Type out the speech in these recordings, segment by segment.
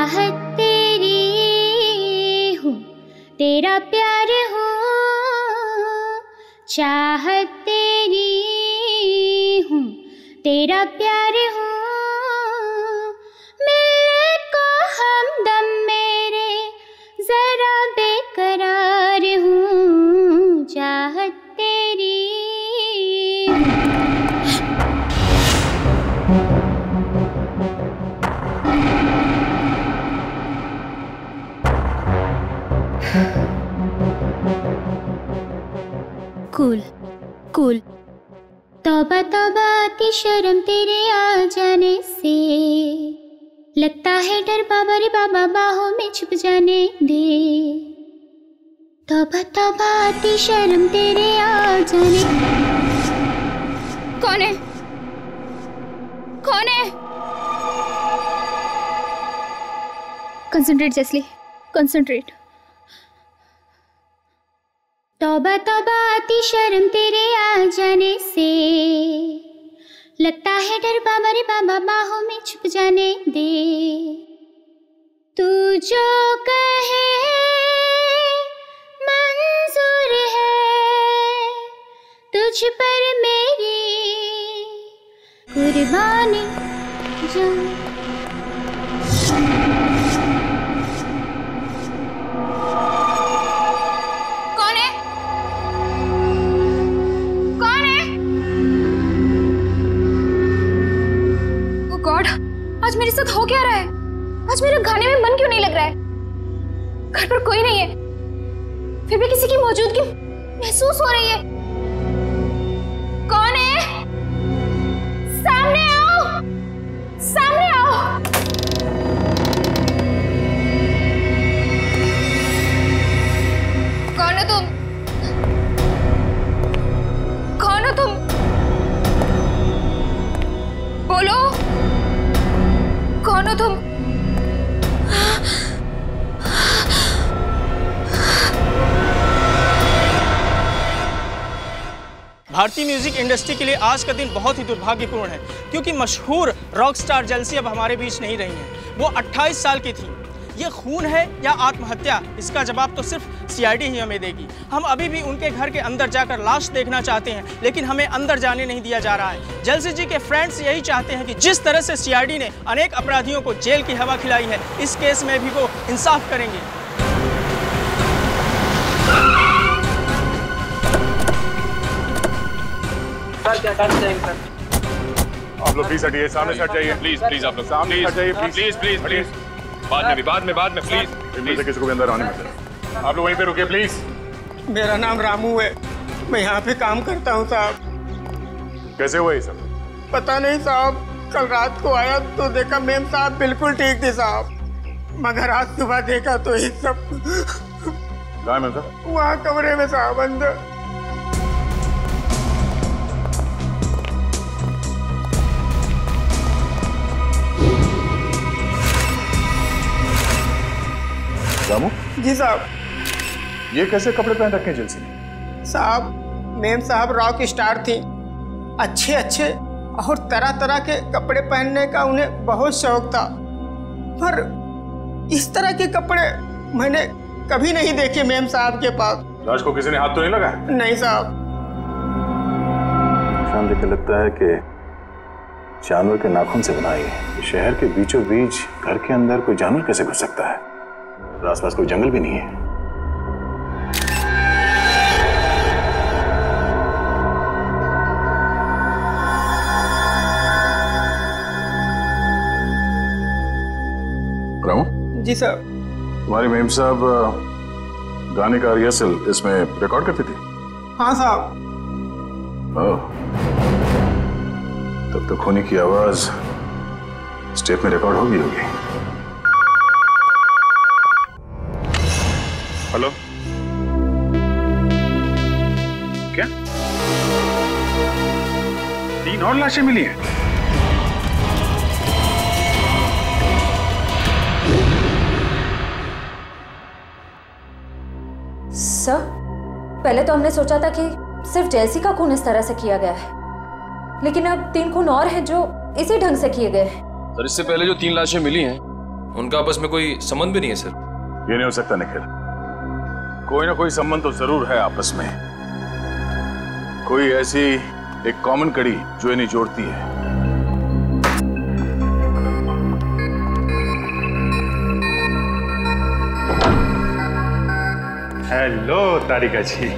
चाहत तेरी हूँ, तेरा प्यार हूँ, चाहत तेरी हूँ, तेरा प्यार हूँ, मिलने को हमदम मेरे जरा बेकरार हूँ, चाहत तेरी कूल कूल। तौबा तौबा आती शर्म तेरे आ जाने से, लगता है डर बाबा रे बाबा बाहों में छुप जाने दे। तौबा तौबा आती शर्म तेरे आ जाने। कौन है? कौन है? कंसंट्रेट जैसली, कंसंट्रेट। तौबा तौबा आती शर्म तेरे आ जाने से, लगता है डर बाबा रे बाबा बाहों में छुप जाने दे। तू जो कहे मंजूर है, तुझ पर मेरी कुर्बानी जान। आज मेरे साथ हो क्या रहा है? आज मेरा गाने में मन क्यों नहीं लग रहा है? घर पर कोई नहीं है, फिर भी किसी की मौजूदगी महसूस हो रही है। कौन है? सामने आओ, सामने आओ। कौन हो तुम? कौन हो तुम? बोलो, कौन हो तुम? भारतीय म्यूजिक इंडस्ट्री के लिए आज का दिन बहुत ही दुर्भाग्यपूर्ण है, क्योंकि मशहूर रॉक स्टार जेलसी अब हमारे बीच नहीं रही हैं। वो 28 साल की थी। ये खून है या आत्महत्या, इसका जवाब तो सिर्फ सीआईडी ही हमें देगी। हम अभी भी उनके घर के अंदर जाकर लाश देखना चाहते हैं, लेकिन हमें अंदर जाने नहीं दिया जा रहा है। जेलसी जी के फ्रेंड्स यही चाहते हैं कि जिस तरह से सीआईडी ने अनेक अपराधियों को जेल की हवा खिलाई है, इस केस में भी वो इंसाफ करेंगे। आप लोग प्लीज हटिए, सामने से हट जाइए। प्लीज प्लीज आप लोग सामने हट जाइए, प्लीज प्लीज प्लीज। बाद में प्लीज। इनमें से किसी को भी अंदर आने मत। आप लोग वहीं पे रुकिए प्लीज। मेरा नाम रामू है, मैं यहाँ पे काम करता हूँ साहब। कैसे हुआ ये सब? पता नहीं साहब, कल रात को आया तो देखा मेम साहब बिल्कुल ठीक थे साहब, मगर आज सुबह देखा तो ये सब। कहाँ है मेम साहब? वहाँ कमरे में साहब, अंदर। रामू जी साहब। ये कैसे कपड़े पहन रखे हैं जेलसी ने? साहब मेम साहब रॉक स्टार थी, अच्छे अच्छे और तरह तरह के कपड़े पहनने का उन्हें बहुत शौक था, पर इस तरह के कपड़े मैंने कभी नहीं देखे मेम साहब के पास। लाश को किसी ने हाथ तो नहीं लगाया? नहीं साहब। निशान देख लगता है कि जानवर के नाखून से बनाई है। शहर के बीचों बीच घर के अंदर कोई जानवर कैसे घुस सकता है? आसपास कोई जंगल भी नहीं है। रामू जी सर। तुम्हारी मेम साहब गाने का रिहर्सल इसमें रिकॉर्ड करती थी? हाँ साहब। तब तो खूनी की आवाज स्टेप में रिकॉर्ड होगी। हेलो, क्या 3 और लाशें मिली हैं? सर, पहले तो हमने सोचा था कि सिर्फ जेलसी का खून इस तरह से किया गया है, लेकिन अब 3 खून और हैं जो इसी ढंग से किए गए हैं। सर, इससे पहले जो 3 लाशें मिली हैं उनका आपस में कोई संबंध भी नहीं है सर। ये नहीं हो सकता निखिल, कोई ना कोई संबंध तो जरूर है आपस में, कोई ऐसी एक कॉमन कड़ी जो इन्हें जोड़ती है। हेलो तारिका जी।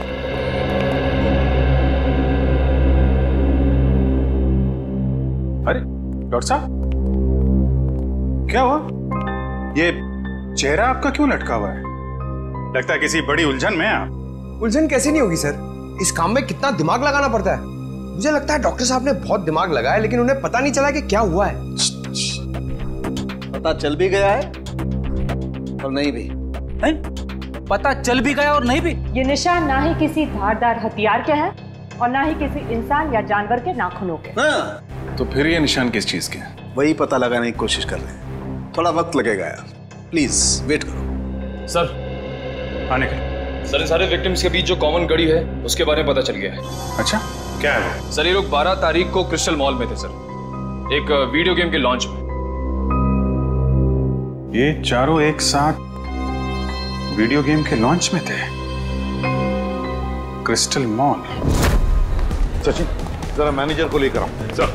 अरे डॉक्टर साहब, क्या हुआ? ये चेहरा आपका क्यों लटका हुआ है? लगता है किसी बड़ी उलझन में आप। उलझन कैसी नहीं होगी सर, इस काम में कितना दिमाग लगाना पड़ता है। मुझे लगता है डॉक्टर साहब ने बहुत दिमाग लगाया, लेकिन उन्हें पता नहीं चला कि क्या हुआ है। पता चल भी गया है और नहीं भी है? पता चल भी गया और नहीं भी। ये निशान ना ही किसी धारदार हथियार के है और ना ही किसी इंसान या जानवर के नाखूनों के। तो फिर ये निशान किस चीज के हैं? वही पता लगाने की कोशिश कर रहे हैं, थोड़ा वक्त लगेगा यार, प्लीज वेट करो। सर आने के सर, इन सारे विक्टिम्स के बीच जो कॉमन कड़ी है उसके बारे में पता चल गया है। अच्छा, क्या है? सर ये लोग 12 तारीख को क्रिस्टल मॉल में थे सर, एक वीडियो गेम के लॉन्च में। ये चारों एक साथ वीडियो गेम के लॉन्च में थे, क्रिस्टल मॉल। सचिन जरा मैनेजर को लेकर आओ। सर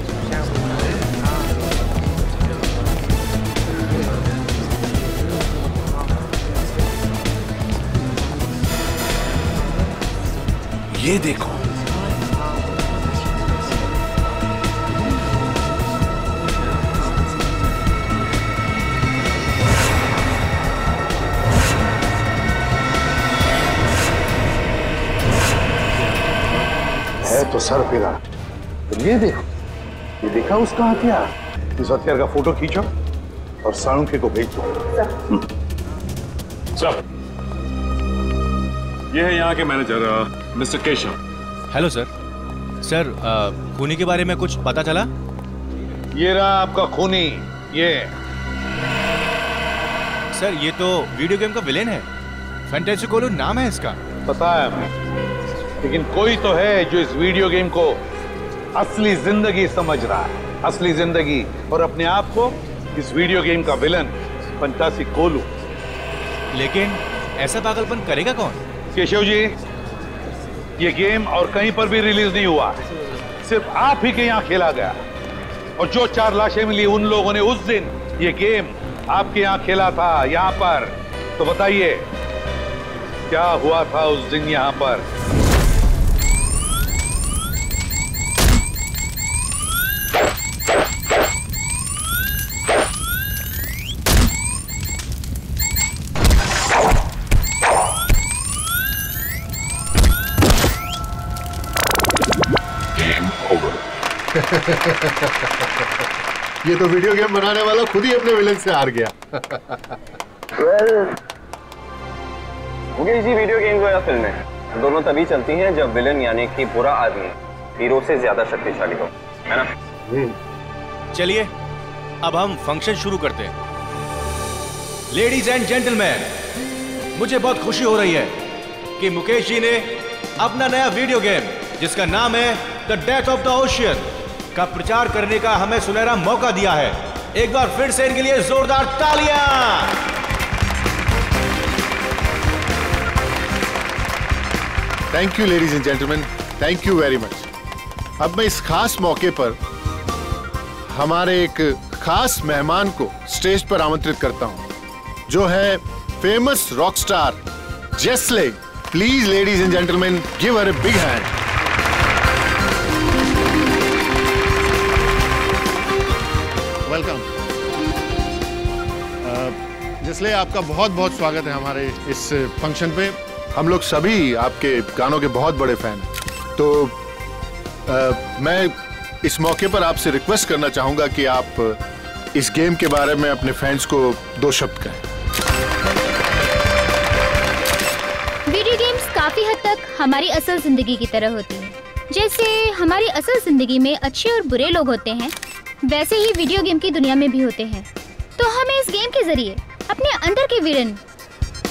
ये देखो, है तो सर फिरा। तो ये देखो, ये देखा उसका हथियार। इस हथियार का फोटो खींचो और साळुंखे को भेज दो। सर ये है यहाँ के manager mister Keshav. Hello sir. Sir खूनी के बारे में कुछ पता चला? ये रहा आपका खूनी। ये सर ये तो वीडियो गेम का विलेन है, फैंटेसी कोलो नाम है इसका। पता है हमें, लेकिन कोई तो है जो इस वीडियो गेम को असली जिंदगी समझ रहा है, असली जिंदगी, और अपने आप को इस वीडियो गेम का विलन फंटासी कोलू। लेकिन ऐसा पागलपन करेगा कौन? केशव जी, ये गेम और कहीं पर भी रिलीज नहीं हुआ, सिर्फ आप ही के यहाँ खेला गया। और जो 4 लाशें मिली उन लोगों ने उस दिन ये गेम आपके यहाँ खेला था, यहाँ पर। तो बताइए क्या हुआ था उस दिन यहाँ पर? ये तो वीडियो गेम बनाने वाला खुद ही अपने विलन से हार गया। मुकेश जी, वीडियो गेम या फिल्में दोनों तभी चलती हैं जब विलन यानी कि बुरा आदमी हीरो से ज्यादा शक्तिशाली हो, है ना? चलिए अब हम फंक्शन शुरू करते हैं। लेडीज एंड जेंटलमैन, मुझे बहुत खुशी हो रही है कि मुकेश जी ने अपना नया वीडियो गेम जिसका नाम है the death of the ocean का प्रचार करने का हमें सुनहरा मौका दिया है। एक बार फिर से इनके लिए जोरदार तालियां। Thank you ladies and gentleman, thank you very much. अब मैं इस खास मौके पर हमारे एक खास मेहमान को स्टेज पर आमंत्रित करता हूं, जो है फेमस रॉक स्टार जेस्ले। Please ladies and gentlemen, give her a big hand. Welcome जेस्ले, आपका बहुत बहुत स्वागत है हमारे इस फंक्शन पे। हम लोग सभी आपके गानों के बहुत बड़े फैन हैं। तो मैं इस मौके पर आपसे रिक्वेस्ट करना चाहूंगा कि आप इस गेम के बारे में अपने फैंस को 2 शब्द कहें। वीडियो गेम्स काफी हद तक हमारी असल जिंदगी की तरह होती हैं। जैसे हमारी असल जिंदगी में अच्छे और बुरे लोग होते हैं, वैसे ही वीडियो गेम की दुनिया में भी होते हैं। तो हमें इस गेम के जरिए अपने अंदर के विलन,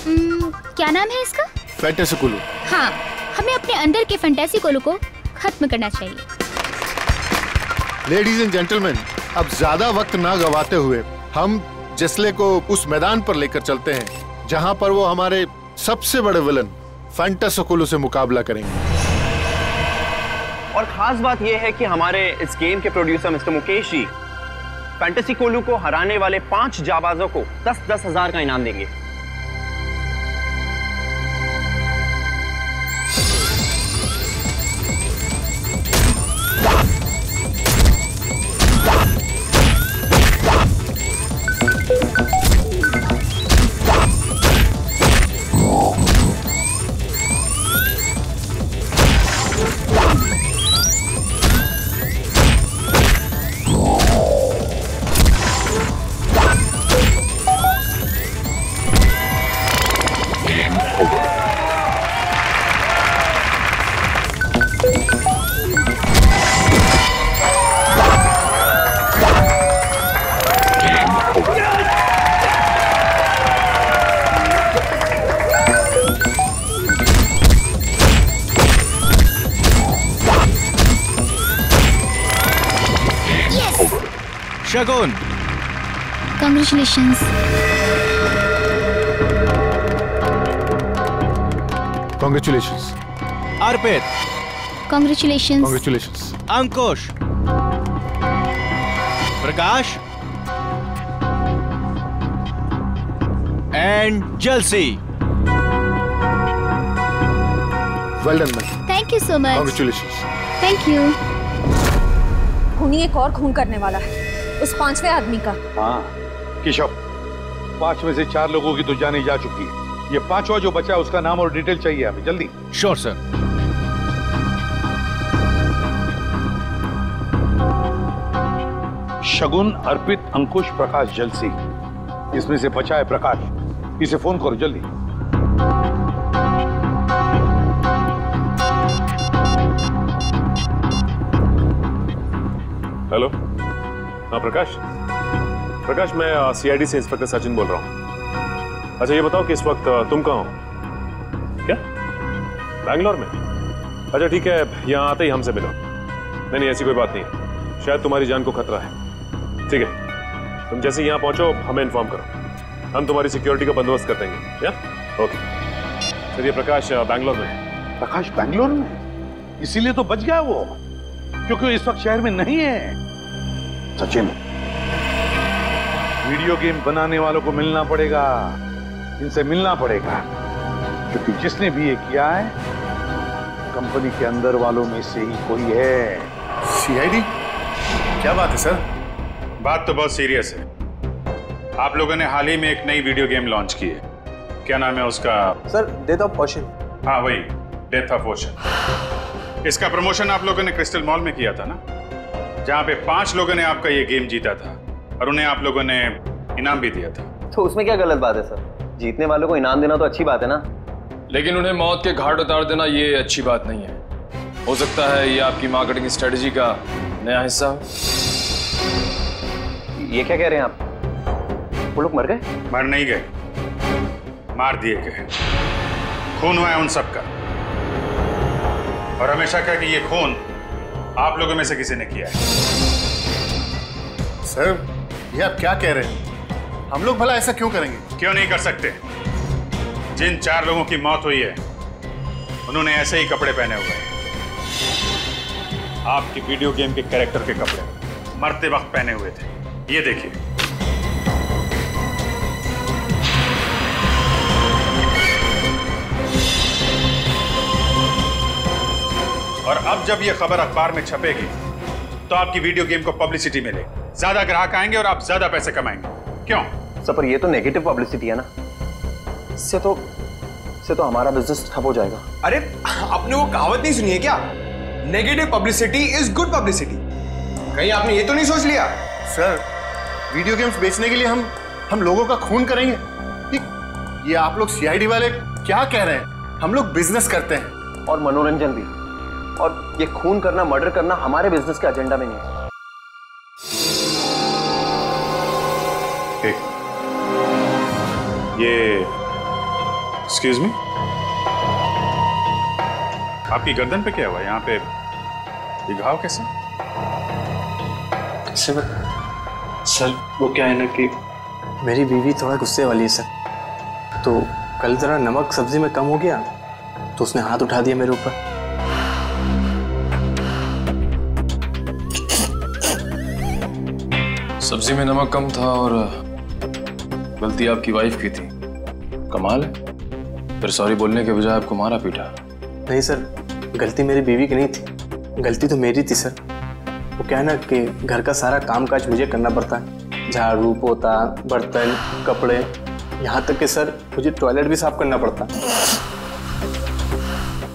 क्या नाम है इसका? फैंटेसी कोलू। हाँ, हमें अपने अंदर के फैंटेसी कोलू को खत्म करना चाहिए। लेडीज एंड जेंटलमैन, अब ज्यादा वक्त ना गवाते हुए हम जेस्ले को उस मैदान पर लेकर चलते हैं जहां पर वो हमारे सबसे बड़े विलन फैंटासोकोलू से मुकाबला करेंगे। और खास बात यह है कि हमारे इस गेम के प्रोड्यूसर मिस्टर मुकेश जी फैंटासोकोलू को हराने वाले 5 जाबाजों को 10-10 हजार का इनाम देंगे। शगुन, Congratulations. Congratulations. Arpit, Congratulations. Congratulations. Ankush, Prakash and जलसी। Well done, man. Thank you so much. Congratulations. Thank you. खूनी एक और खून करने वाला है, उस 5वें आदमी का। हाँ केशव, 5 में से 4 लोगों की तो जाने जा चुकी है। ये 5वां जो बचा है उसका नाम और डिटेल चाहिए हमें जल्दी। Sure sir. शगुन, अर्पित, अंकुश, प्रकाश, जलसी, इसमें से बचा है प्रकाश। इसे फोन करो जल्दी। हेलो, हाँ प्रकाश। प्रकाश, मैं सीआईडी से इंस्पेक्टर सचिन बोल रहा हूँ। अच्छा ये बताओ कि इस वक्त तुम कहाँ हो? क्या बैंगलोर में? अच्छा ठीक है, यहाँ आते ही हमसे मिलो। नहीं ऐसी कोई बात नहीं है, शायद तुम्हारी जान को खतरा है। ठीक है, तुम जैसे यहाँ पहुंचो हमें इन्फॉर्म करो, हम तुम्हारी सिक्योरिटी का बंदोबस्त कर देंगे। या ओके। चलिए प्रकाश बैंगलोर में। प्रकाश बैंगलोर में? इसीलिए तो बच गया वो, क्योंकि इस वक्त शहर में नहीं है। सचिन, वीडियो गेम बनाने वालों को मिलना पड़ेगा, इनसे मिलना पड़ेगा, क्योंकि जिसने भी ये किया है कंपनी के अंदर वालों में से ही कोई है। सीआईडी? क्या बात है सर? बात तो बहुत सीरियस है। आप लोगों ने हाल ही में एक नई वीडियो गेम लॉन्च की है, क्या नाम है उसका? Sir, death of ocean. हाँ वही, डेथ ऑफ ओशन। इसका प्रमोशन आप लोगों ने क्रिस्टल मॉल में किया था ना, जहाँ पे 5 लोगों ने आपका ये गेम जीता था और उन्हें आप लोगों ने इनाम भी दिया था। तो उसमें क्या गलत बात है सर? जीतने वालों को इनाम देना तो अच्छी बात है ना। लेकिन उन्हें मौत के घाट उतार देना ये अच्छी बात नहीं है। हो सकता है ये आपकी मार्केटिंग स्ट्रेटजी का नया हिस्सा हो। ये क्या कह रहे हैं आप? वो लोग मर गए? मर नहीं गए, मार दिए गए। खून हुआ है उन सबका, और हमेशा कहा कि ये खून आप लोगों में से किसी ने किया है। सर, ये आप क्या कह रहे हैं? हम लोग भला ऐसा क्यों करेंगे? क्यों नहीं कर सकते? जिन 4 लोगों की मौत हुई है उन्होंने ऐसे ही कपड़े पहने हुए हैं, आपकी वीडियो गेम के कैरेक्टर के कपड़े मरते वक्त पहने हुए थे। ये देखिए। और अब जब ये खबर अखबार में छपेगी तो आपकी वीडियो गेम को पब्लिसिटी मिलेगी, ज्यादा ग्राहक आएंगे और आप ज्यादा पैसे कमाएंगे। क्यों? सर, पर ये तो नेगेटिव पब्लिसिटी है ना, इससे तो हमारा बिजनेस ठप हो जाएगा। अरे आपने वो कहावत नहीं सुनी है क्या? Negative publicity is good publicity. कहीं आपने ये तो नहीं सोच लिया? सर, वीडियो गेम्स बेचने के लिए हम लोगों का खून करेंगे? ये आप लोग सीआईडी वाले क्या कह रहे हैं? हम लोग बिजनेस करते हैं और मनोरंजन भी, और ये खून करना, मर्डर करना हमारे बिजनेस के एजेंडा में नहीं है। ये एक्सक्यूज मी, आपकी गर्दन पे क्या हुआ? यहाँ पे ये घाव कैसे? सर वो क्या है ना कि मेरी बीवी थोड़ा गुस्से वाली है सर, तो कल ज़रा नमक सब्जी में कम हो गया तो उसने हाथ उठा दिया मेरे ऊपर। सब्जी में नमक कम था और गलती आपकी वाइफ की थी। कमाल है, फिर सॉरी बोलने के बजाय आपको मारा पीटा। नहीं सर, गलती मेरी बीवी की नहीं थी, गलती तो मेरी थी सर। वो क्या है ना कि घर का सारा काम काज मुझे करना पड़ता है, झाड़ू पोता बर्तन कपड़े, यहाँ तक कि सर मुझे टॉयलेट भी साफ करना पड़ता।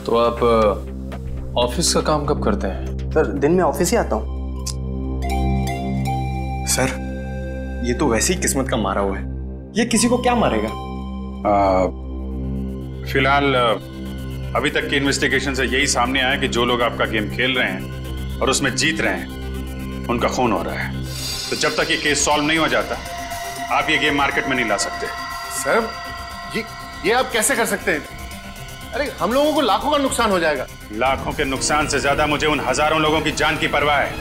तो आप ऑफिस का काम कब करते हैं? सर दिन में ऑफिस ही आता हूँ। सर ये तो वैसे ही किस्मत का मारा हुआ है, ये किसी को क्या मारेगा? फिलहाल अभी तक की इन्वेस्टिगेशन से यही सामने आया कि जो लोग आपका गेम खेल रहे हैं और उसमें जीत रहे हैं उनका खून हो रहा है। तो जब तक ये केस सॉल्व नहीं हो जाता आप ये गेम मार्केट में नहीं ला सकते। सर ये आप कैसे कर सकते हैं? अरे हम लोगों को लाखों का नुकसान हो जाएगा। लाखों के नुकसान से ज्यादा मुझे उन हजारों लोगों की जान की परवाह है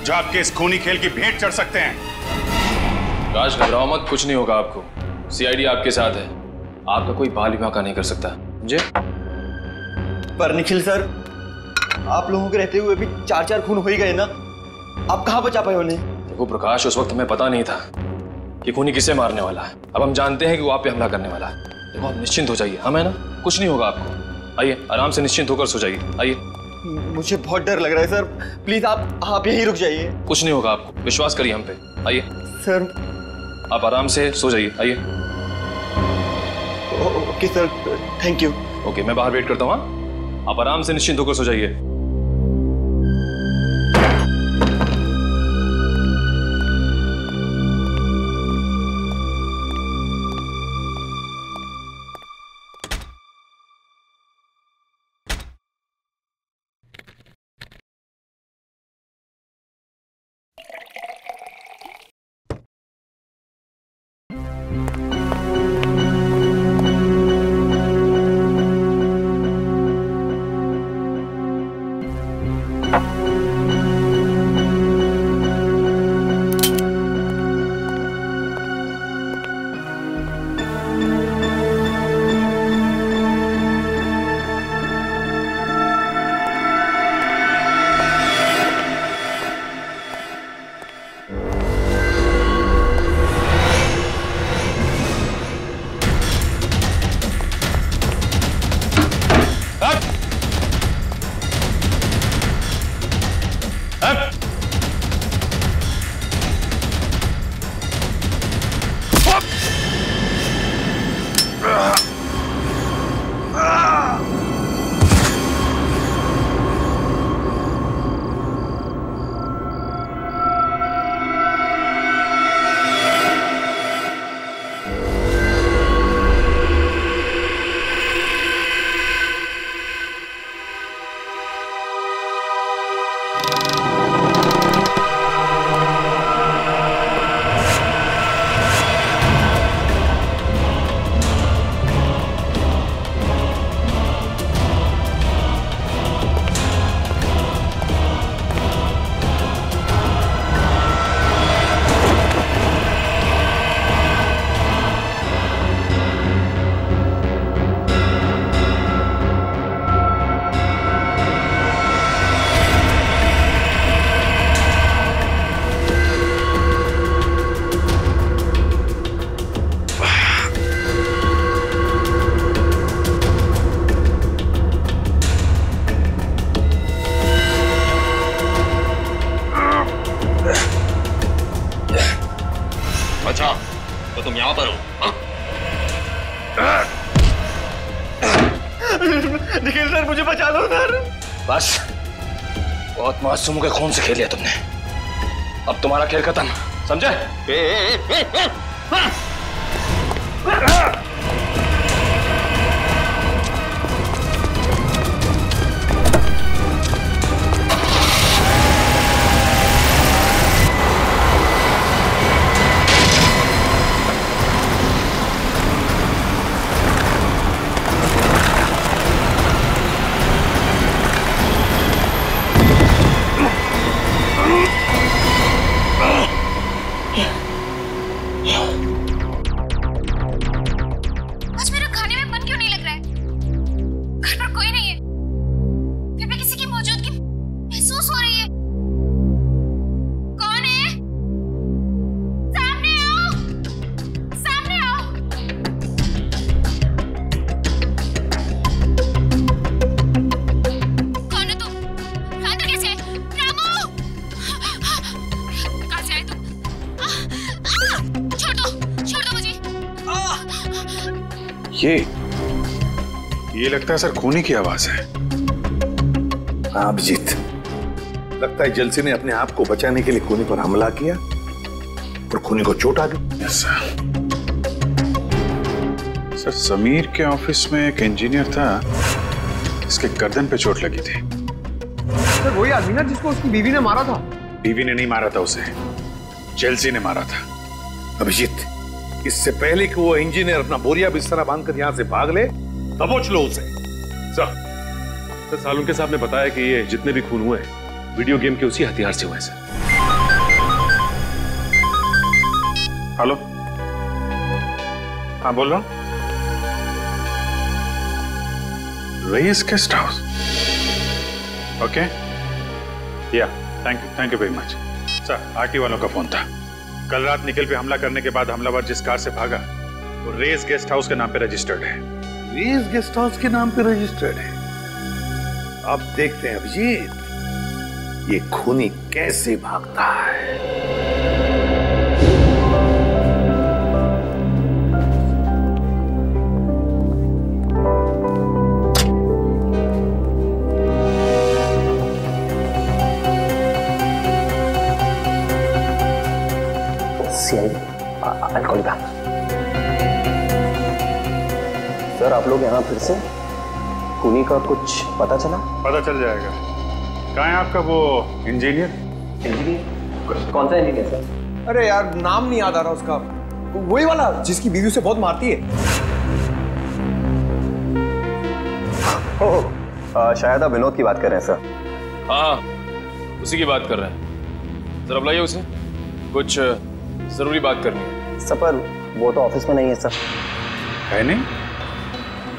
जो आपके इस खूनी खेल की भेंट चढ़ सकते हैं। राज घबराओ मत, कुछ नहीं होगा आपको। सीआईडी आपके साथ है, आपका कोई बाल भी वाका नहीं कर सकता। मुझे पर निखिल सर, आप लोगों के रहते हुए भी 4-4 खून हो ही गए ना, आप कहाँ बचा पाए उन्हें? देखो प्रकाश, उस वक्त हमें पता नहीं था कि खूनी किसे मारने वाला है। अब हम जानते हैं कि वो आप पे हमला करने वाला है। देखो आप निश्चिंत हो जाइए, हम है ना, कुछ नहीं होगा आपको। आइए आराम से निश्चिंत होकर सो जाइए। आइए। मुझे बहुत डर लग रहा है सर, प्लीज आप यहीं रुक जाइए। कुछ नहीं होगा आपको, विश्वास करिए हम पे। आइए सर। आप आराम से सो जाइए। आइए। Okay sir, thank you. Okay, मैं बाहर वेट करता हूँ। हाँ, आप आराम से निश्चिंत होकर सो जाइए। तो तुम यहाँ पर हो? निखिल सर, मुझे बचा लो सर। बस बहुत मासूमों के खून से खेल लिया तुमने, अब तुम्हारा खेल खत्म, समझे? ये लगता है सर खूनी की आवाज है। हाँ अभिजीत, लगता है जेलसी ने अपने आप को बचाने के लिए खूनी पर हमला किया और खूनी को चोट आ गई। सर समीर के ऑफिस में एक इंजीनियर था, इसके गर्दन पे चोट लगी थी। सर वही आदमी ना जिसको उसकी बीवी ने मारा था। बीवी ने नहीं मारा था उसे, जेलसी ने मारा था। अभिजीत, इससे पहले कि वो इंजीनियर अपना बोरिया बिस्तरा बांधकर यहां से भाग ले, दबोच लो उसे। सर सालुंके साहब ने बताया कि ये जितने भी खून हुए वीडियो गेम के उसी हथियार से हुए सर। हेलो, हाँ बोल रहा हूं। रेस गेस्ट हाउस, ओके, या thank you very much. Sir RT वालों का फोन था। कल रात निखिल पे हमला करने के बाद हमलावर जिस कार से भागा वो रेस गेस्ट हाउस के नाम पे रजिस्टर्ड है। रेस गेस्ट हाउस के नाम पे रजिस्टर्ड है। अब देखते हैं अभिजीत ये खूनी कैसे भागता है। सर आप लोग यहाँ फिर से? खूनी का कुछ पता चला? पता चल जाएगा। कहाँ है आपका वो इंजीनियर? कौन सा इंजीनियर सर? अरे यार नाम नहीं याद आ रहा उसका, वही वाला जिसकी बीवी उसे बहुत मारती है। शायद आप विनोद की बात कर रहे हैं सर। हाँ उसी की बात कर रहे हैं। जरा बुलाइए उसे, कुछ जरूरी बात करनी है। सर पर वो तो ऑफिस में नहीं है सर। है नहीं?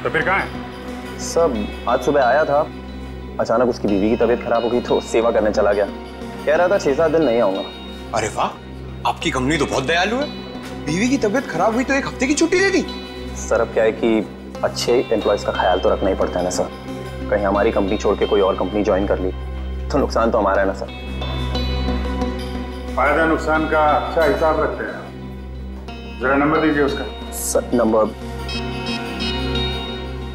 तो फिर कहाँ है? सब आज सुबह आया था, अचानक उसकी बीवी की तबीयत खराब हो गई तो सेवा करने चला गया। कह रहा था 6-7 दिन नहीं आऊंगा। अरे वाह, आपकी कंपनी तो बहुत दयालु है। बीवी की तबीयत खराब हुई तो 1 हफ्ते की छुट्टी दे दी। सर अब क्या है कि अच्छे एम्प्लॉयज का ख्याल तो रखना ही पड़ता है ना सर। कहीं हमारी कंपनी छोड़ के कोई और कंपनी ज्वाइन कर ली तो नुकसान तो हमारा है ना सर। फायदा नुकसान का अच्छा हिसाब रखते हैं। जरा नंबर दीजिए उसका। Sir number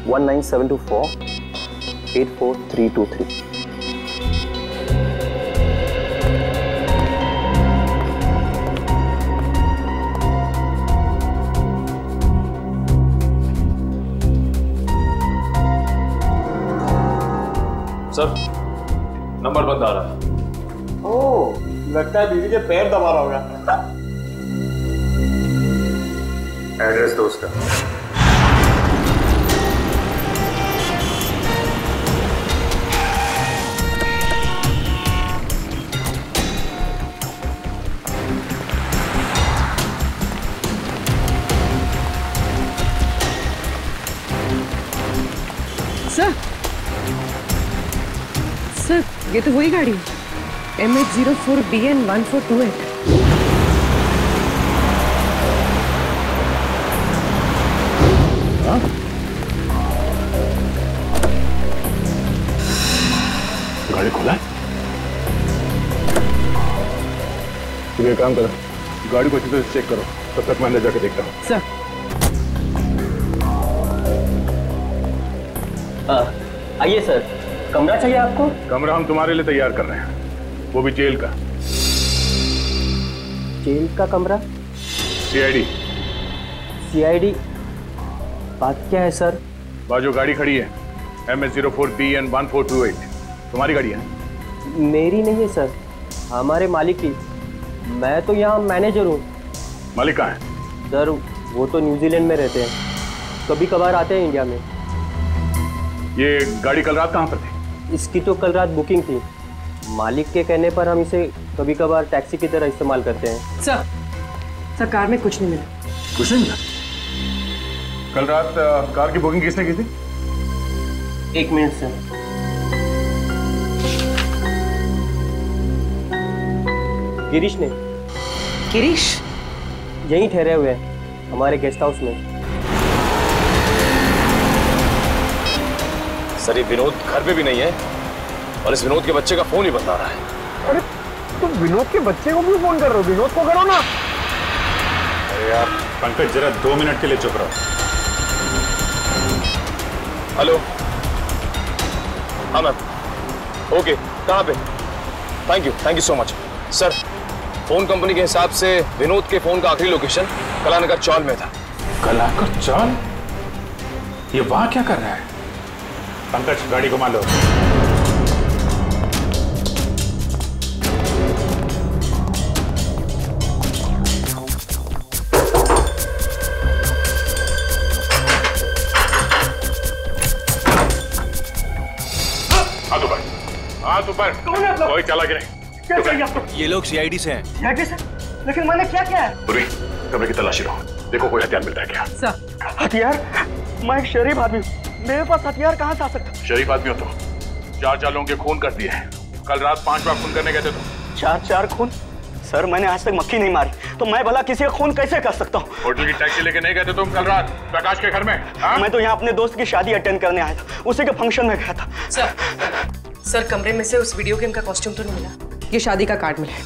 19724 84323। सर नंबर बंद आ रहा है। ओह, लगता है बीवी के पैर दबा रहा होगा। एड्रेस दो उसका। सर ये तो वही गाड़ी है, MH04BN 1428। गाड़ी खोला है? तुम एक काम करो, गाड़ी को अच्छी तरह चेक करो, तब तक मैं अंदर जाके देखता हूँ। सर आइए सर, कमरा चाहिए आपको? कमरा हम तुम्हारे लिए तैयार कर रहे हैं, वो भी जेल का। जेल का कमरा? CID? बात क्या है सर? बाजू गाड़ी खड़ी है, MH04BN 1428, तुम्हारी गाड़ी है? मेरी नहीं है सर, हमारे मालिक की। मैं तो यहाँ मैनेजर हूँ। मालिक कहाँ है? सर वो तो न्यूजीलैंड में रहते हैं, कभी कभार आते हैं इंडिया में। ये गाड़ी कल रात कहाँ पर थी? इसकी तो कल रात बुकिंग थी, मालिक के कहने पर हम इसे कभी कभार टैक्सी की तरह इस्तेमाल करते हैं। सर कार में कुछ नहीं मिला। कुछ नहीं मिला? कल रात कार की बुकिंग किसने की थी? 1 मिनट सर। गिरीश ने। गिरीश यहीं ठहरे हुए हैं हमारे गेस्ट हाउस में। सर ये विनोद घर पे भी नहीं है और इस विनोद के बच्चे का फोन ही बंद आ रहा है। अरे तुम विनोद के बच्चे को क्यों फोन कर रहे हो? विनोद को करो ना। अरे यार पंकज, जरा 2 मिनट के लिए चुप रहो। हेलो। हाँ मैम। ओके, कहाँ पे? Thank you so much sir. Phone company के हिसाब से विनोद के फोन का आखिरी लोकेशन कलानगर चौल में था। कलानगर चौल? ये वहां क्या कर रहा है? पंकज, गाड़ी घुमा लो। हाथ ऊपर। कोई चला कि नहीं? क्या चाहिए आपको? ये लोग सीआईडी से हैं। सीआईडी से? लेकिन मैंने क्या किया है? पूर्वी, कमरे की तलाशी लो। देखो कोई हथियार मिलता है क्या? सर, हथियार? मैं एक शरीफ आदमी हूँ, मेरे पास हथियार कहाँ से आ सकता? शरीफ आदमी हो तो 4 लोगों के खून कर दिए हैं। कल रात 5 बार खून करने गए थे तुम। 4 खून? सर, मैंने आज तक मक्खी नहीं मारी, तो मैं भला किसी का खून कैसे कर सकता हूँ? होटल की टैक्सी लेके नहीं गए थे तुम कल रात प्रकाश के घर में? मैं तो यहाँ अपने दोस्त की शादी अटेंड करने आया था, उसी के फंक्शन में गया था। सर, कमरे में से उस वीडियो गेम का कॉस्ट्यूम तो नहीं मिला? ये शादी का कार्ड मिला है।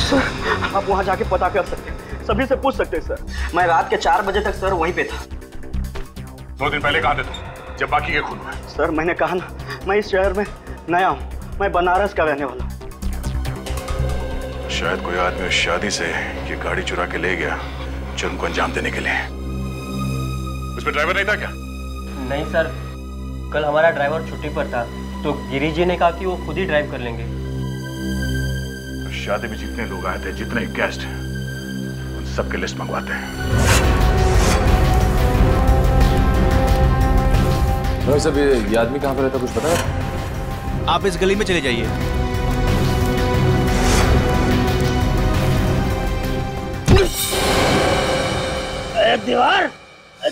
सर, आप वहाँ जाके पता कर सकते हैं, सभी से पूछ सकते हैं सर। मैं रात के 4 बजे तक सर वहीं पे था। 2 दिन पहले कहाँ थे तुम जब बाकी के खून हुए? सर, मैंने कहा ना, मैं इस शहर में नया हूँ, मैं बनारस का रहने वाला हूँ। शायद कोई आदमी उस शादी से ये गाड़ी चुरा के ले गया जुर्म को अंजाम देने के लिए। उसमें ड्राइवर नहीं था क्या? नहीं सर, कल हमारा ड्राइवर छुट्टी पर था, तो गिरी जी ने कहा कि वो खुद ही ड्राइव कर लेंगे। तो शादी में जितने लोग आए थे, जितने गेस्ट, उन सबके लिस्ट मंगवाते हैं। भाई साहब, ये आदमी कहाँ पर रहता कुछ पता है? आप इस गली में चले जाइए। दीवार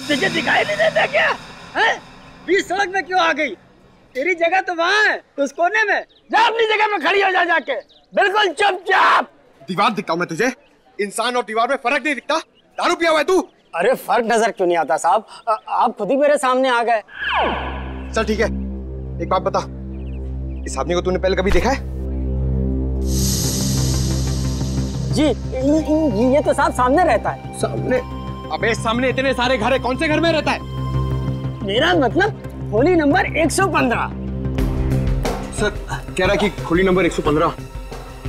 तुझे दिखाई नहीं देता क्या? हैं? बीच सड़क में क्यों आ गई? तेरी जगह तो वहाँ है, उस कोने में। जा अपनी जगह में खड़ी हो जा जाके, बिल्कुल चुपचाप। दीवार दिखाऊं मैं तुझे? इंसान और दीवार में फर्क नहीं दिखता? दारू पिया हुआ है तू? अरे फर्क नजर क्यों नहीं आता साहब? आप खुद ही मेरे सामने आ गए। चल ठीक है, एक बात बता, इस आदमी को तूने पहले कभी देखा है? जी, ये तो साहब सामने रहता है। सामने? अबे सामने इतने सारे घर है, कौन से घर में रहता है? मेरा मतलब खोली नंबर 115। सर कह रहा कि खोली नंबर 115।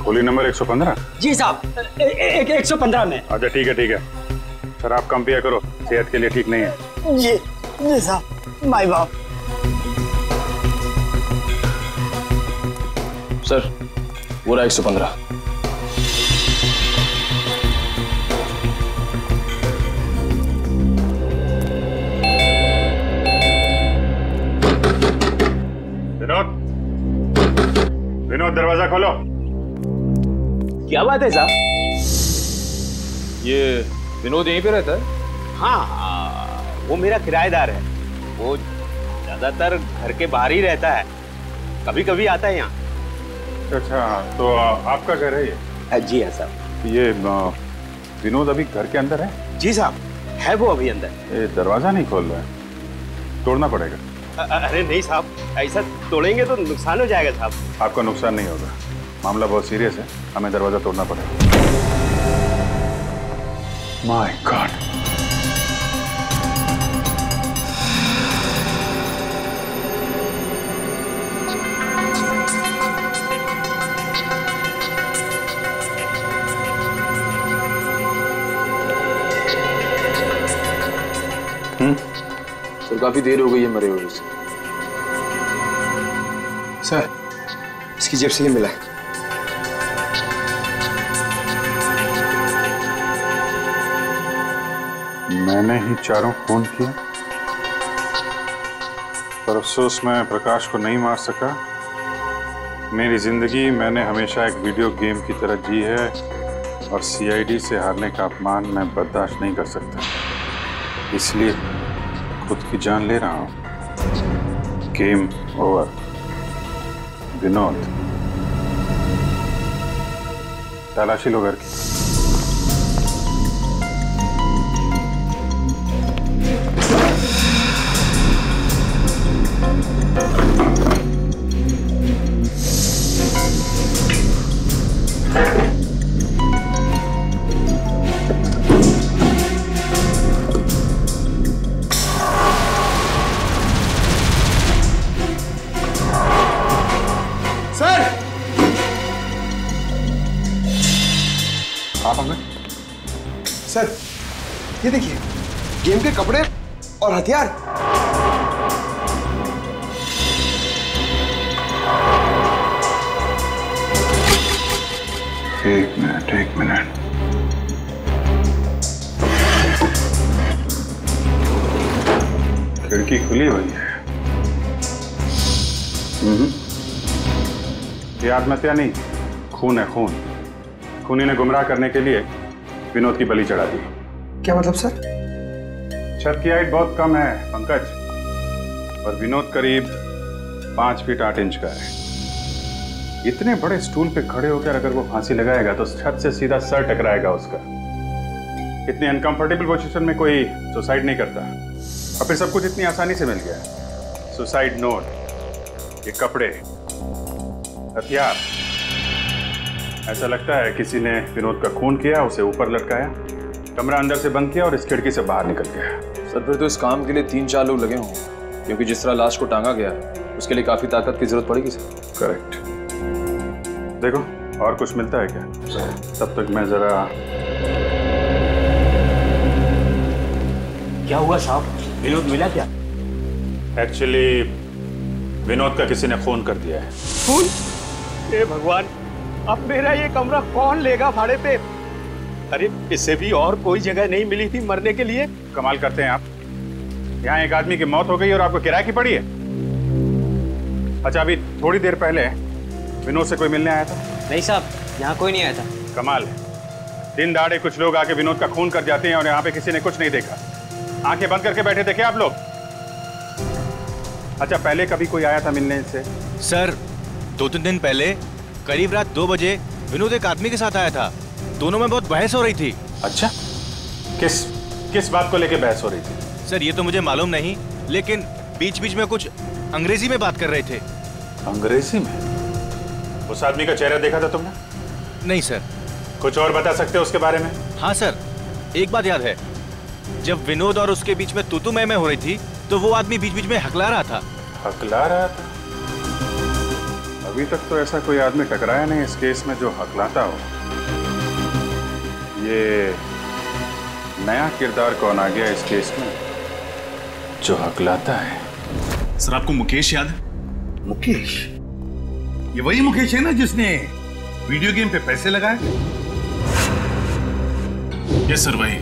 खोली नंबर 115? जी साहब, 115 में। अच्छा ठीक है। सर आप कम पिया करो, सेहत के लिए ठीक नहीं है। जी साहब, माय बाप। सर, वो रहा 115। विनोद, दरवाजा खोलो। क्या बात है साहब? ये विनोद यहीं पे रहता है? हाँ, वो मेरा किराएदार है। वो ज्यादातर घर के बाहर ही रहता है, कभी कभी आता है यहाँ। अच्छा, तो आपका घर है ये? जी है साहब। ये विनोद अभी घर के अंदर है? जी साहब, है वो अभी अंदर। ये दरवाजा नहीं खोल रहा है, तोड़ना पड़ेगा। अरे नहीं साहब, ऐसा तोड़ेंगे तो नुकसान हो जाएगा साहब। आपका नुकसान नहीं होगा, मामला बहुत सीरियस है, हमें दरवाजा तोड़ना पड़ेगा। My God. सर काफी देर हो गई है मरे हुए से। सर, इसकी जेब से ये मिला। मैंने ही 4 खून किए, पर अफसोस मैं प्रकाश को नहीं मार सका। मेरी जिंदगी मैंने हमेशा एक वीडियो गेम की तरह जी है, और सीआईडी से हारने का अपमान मैं बर्दाश्त नहीं कर सकता, इसलिए खुद की जान ले रहा हूं। Game over. विनोद, तलाशी लो घर की। सर ये देखिए, गेम के कपड़े और हथियार। एक मिनट। खिड़की खुली हुई है। ये आत्महत्या नहीं, खून है, खून। खूनी ने गुमराह करने के लिए विनोद की बलि चढ़ा दी। क्या मतलब सर? छत की हाइट बहुत कम है पंकज, और विनोद करीब 5 फीट 8 इंच का है। इतने बड़े स्टूल पे खड़े होकर अगर वो फांसी लगाएगा तो छत से सीधा सर टकराएगा उसका। इतनी अनकंफर्टेबल पोजीशन में कोई सुसाइड नहीं करता, और फिर सब कुछ इतनी आसानी से मिल गया। सुसाइड नोट, ये कपड़े, हथियार। ऐसा लगता है किसी ने विनोद का खून किया, उसे ऊपर लटकाया, कमरा अंदर से बंद किया और इस खिड़की से बाहर निकल गया। सर फिर तो इस काम के लिए 3-4 लोग लगे होंगे, क्योंकि जिस तरह लाश को टांगा गया उसके लिए काफी ताकत की जरूरत पड़ेगी सर। करेक्ट। देखो और कुछ मिलता है क्या? तब तक मैं जरा। क्या हुआ साहब, विनोद मिला क्या? एक्चुअली विनोद का किसी ने खून कर दिया है। खून? हे भगवान, अब मेरा ये कमरा कौन लेगा भाड़े पे? अरे इससे भी और कोई जगह नहीं मिली थी मरने के लिए? कमाल करते हैं आप, यहाँ एक आदमी की मौत हो गई और आपको किराए की पड़ी है। अच्छा, अभी थोड़ी देर पहले विनोद से कोई मिलने आया था? नहीं साहब, यहाँ कोई नहीं आया था। कमाल है, दिन दहाड़े कुछ लोग आके विनोद का खून कर जाते हैं और यहाँ पे किसी ने कुछ नहीं देखा। आंखें बंद करके बैठे थे क्या आप लोग? अच्छा, पहले कभी कोई आया था मिलने से? सर 2-3 दिन पहले करीब रात 2 बजे विनोद एक आदमी के साथ आया था। दोनों में बहुत बहस हो रही थी। अच्छा, किस बात को लेके बहस हो रही थी? सर ये तो मुझे मालूम नहीं, लेकिन बीच बीच में कुछ अंग्रेजी में बात कर रहे थे। अंग्रेजी में? उस आदमी का चेहरा देखा था तुमने? नहीं सर। कुछ और बता सकते हो उसके बारे में? हाँ सर, एक बात याद है, जब विनोद और उसके बीच में तू मैं हो रही थी तो वो आदमी बीच बीच में हकला रहा था। हकला रहा था? अभी तक तो ऐसा कोई आदमी टकराया नहीं इस केस में जो हकलाता हो। ये नया किरदार कौन आ गया इस केस में जो हकलाता है? सर आपको मुकेश याद है? मुकेश? ये वही मुकेश है ना जिसने वीडियो गेम पे पैसे लगाए? यस सर, वही।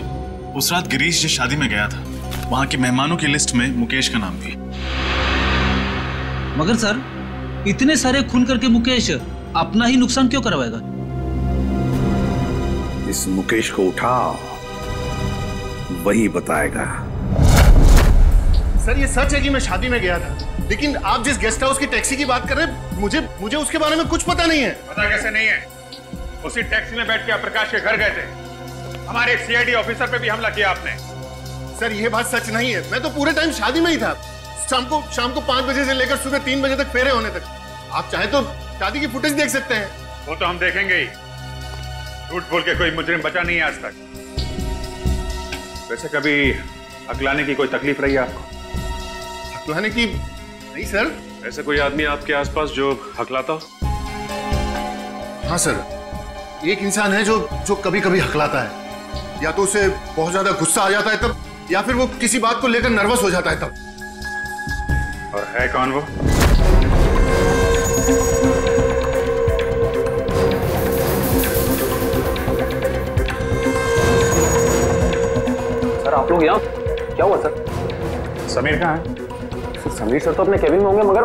उस रात गिरीश जिस शादी में गया था, वहां के मेहमानों की लिस्ट में मुकेश का नाम भी। मगर सर इतने सारे खून करके मुकेश अपना ही नुकसान क्यों करवाएगा? इस मुकेश को उठाओ, वही बताएगा। सर ये सच है कि मैं शादी में गया था, लेकिन आप जिस गेस्ट हाउस की टैक्सी की बात कर रहे हैं, मुझे उसके बारे में कुछ पता नहीं है। पता कैसे नहीं है? उसी टैक्सी में बैठ के आप प्रकाश के घर गए थे। हमारे सीआईडी ऑफिसर पे भी हमला किया आपने। सर ये बात सच नहीं है, मैं तो पूरे टाइम शादी में ही था। शाम को 5 बजे से लेकर सुबह 3 बजे तक फेरे होने तक। आप चाहे तो शादी की फुटेज देख सकते हैं। वो तो हम देखेंगे ही। झूठ बोल के कोई मुजरिम बचा नहीं है आज तक। वैसे कभी हकलाने की कोई तकलीफ रही है आपको? हकलाने की? नहीं सर। ऐसा कोई आदमी आपके आसपास जो हकलाता हो? हाँ सर, एक इंसान है जो कभी कभी हकलाता है। या तो उसे बहुत ज्यादा गुस्सा आ जाता है तब, या फिर वो किसी बात को लेकर नर्वस हो जाता है तब। और है कौन वो? सर आप लोग यहाँ? क्या हुआ सर? समीर कहाँ है? सर समीर सर तो अपने केबिन में होंगे, मगर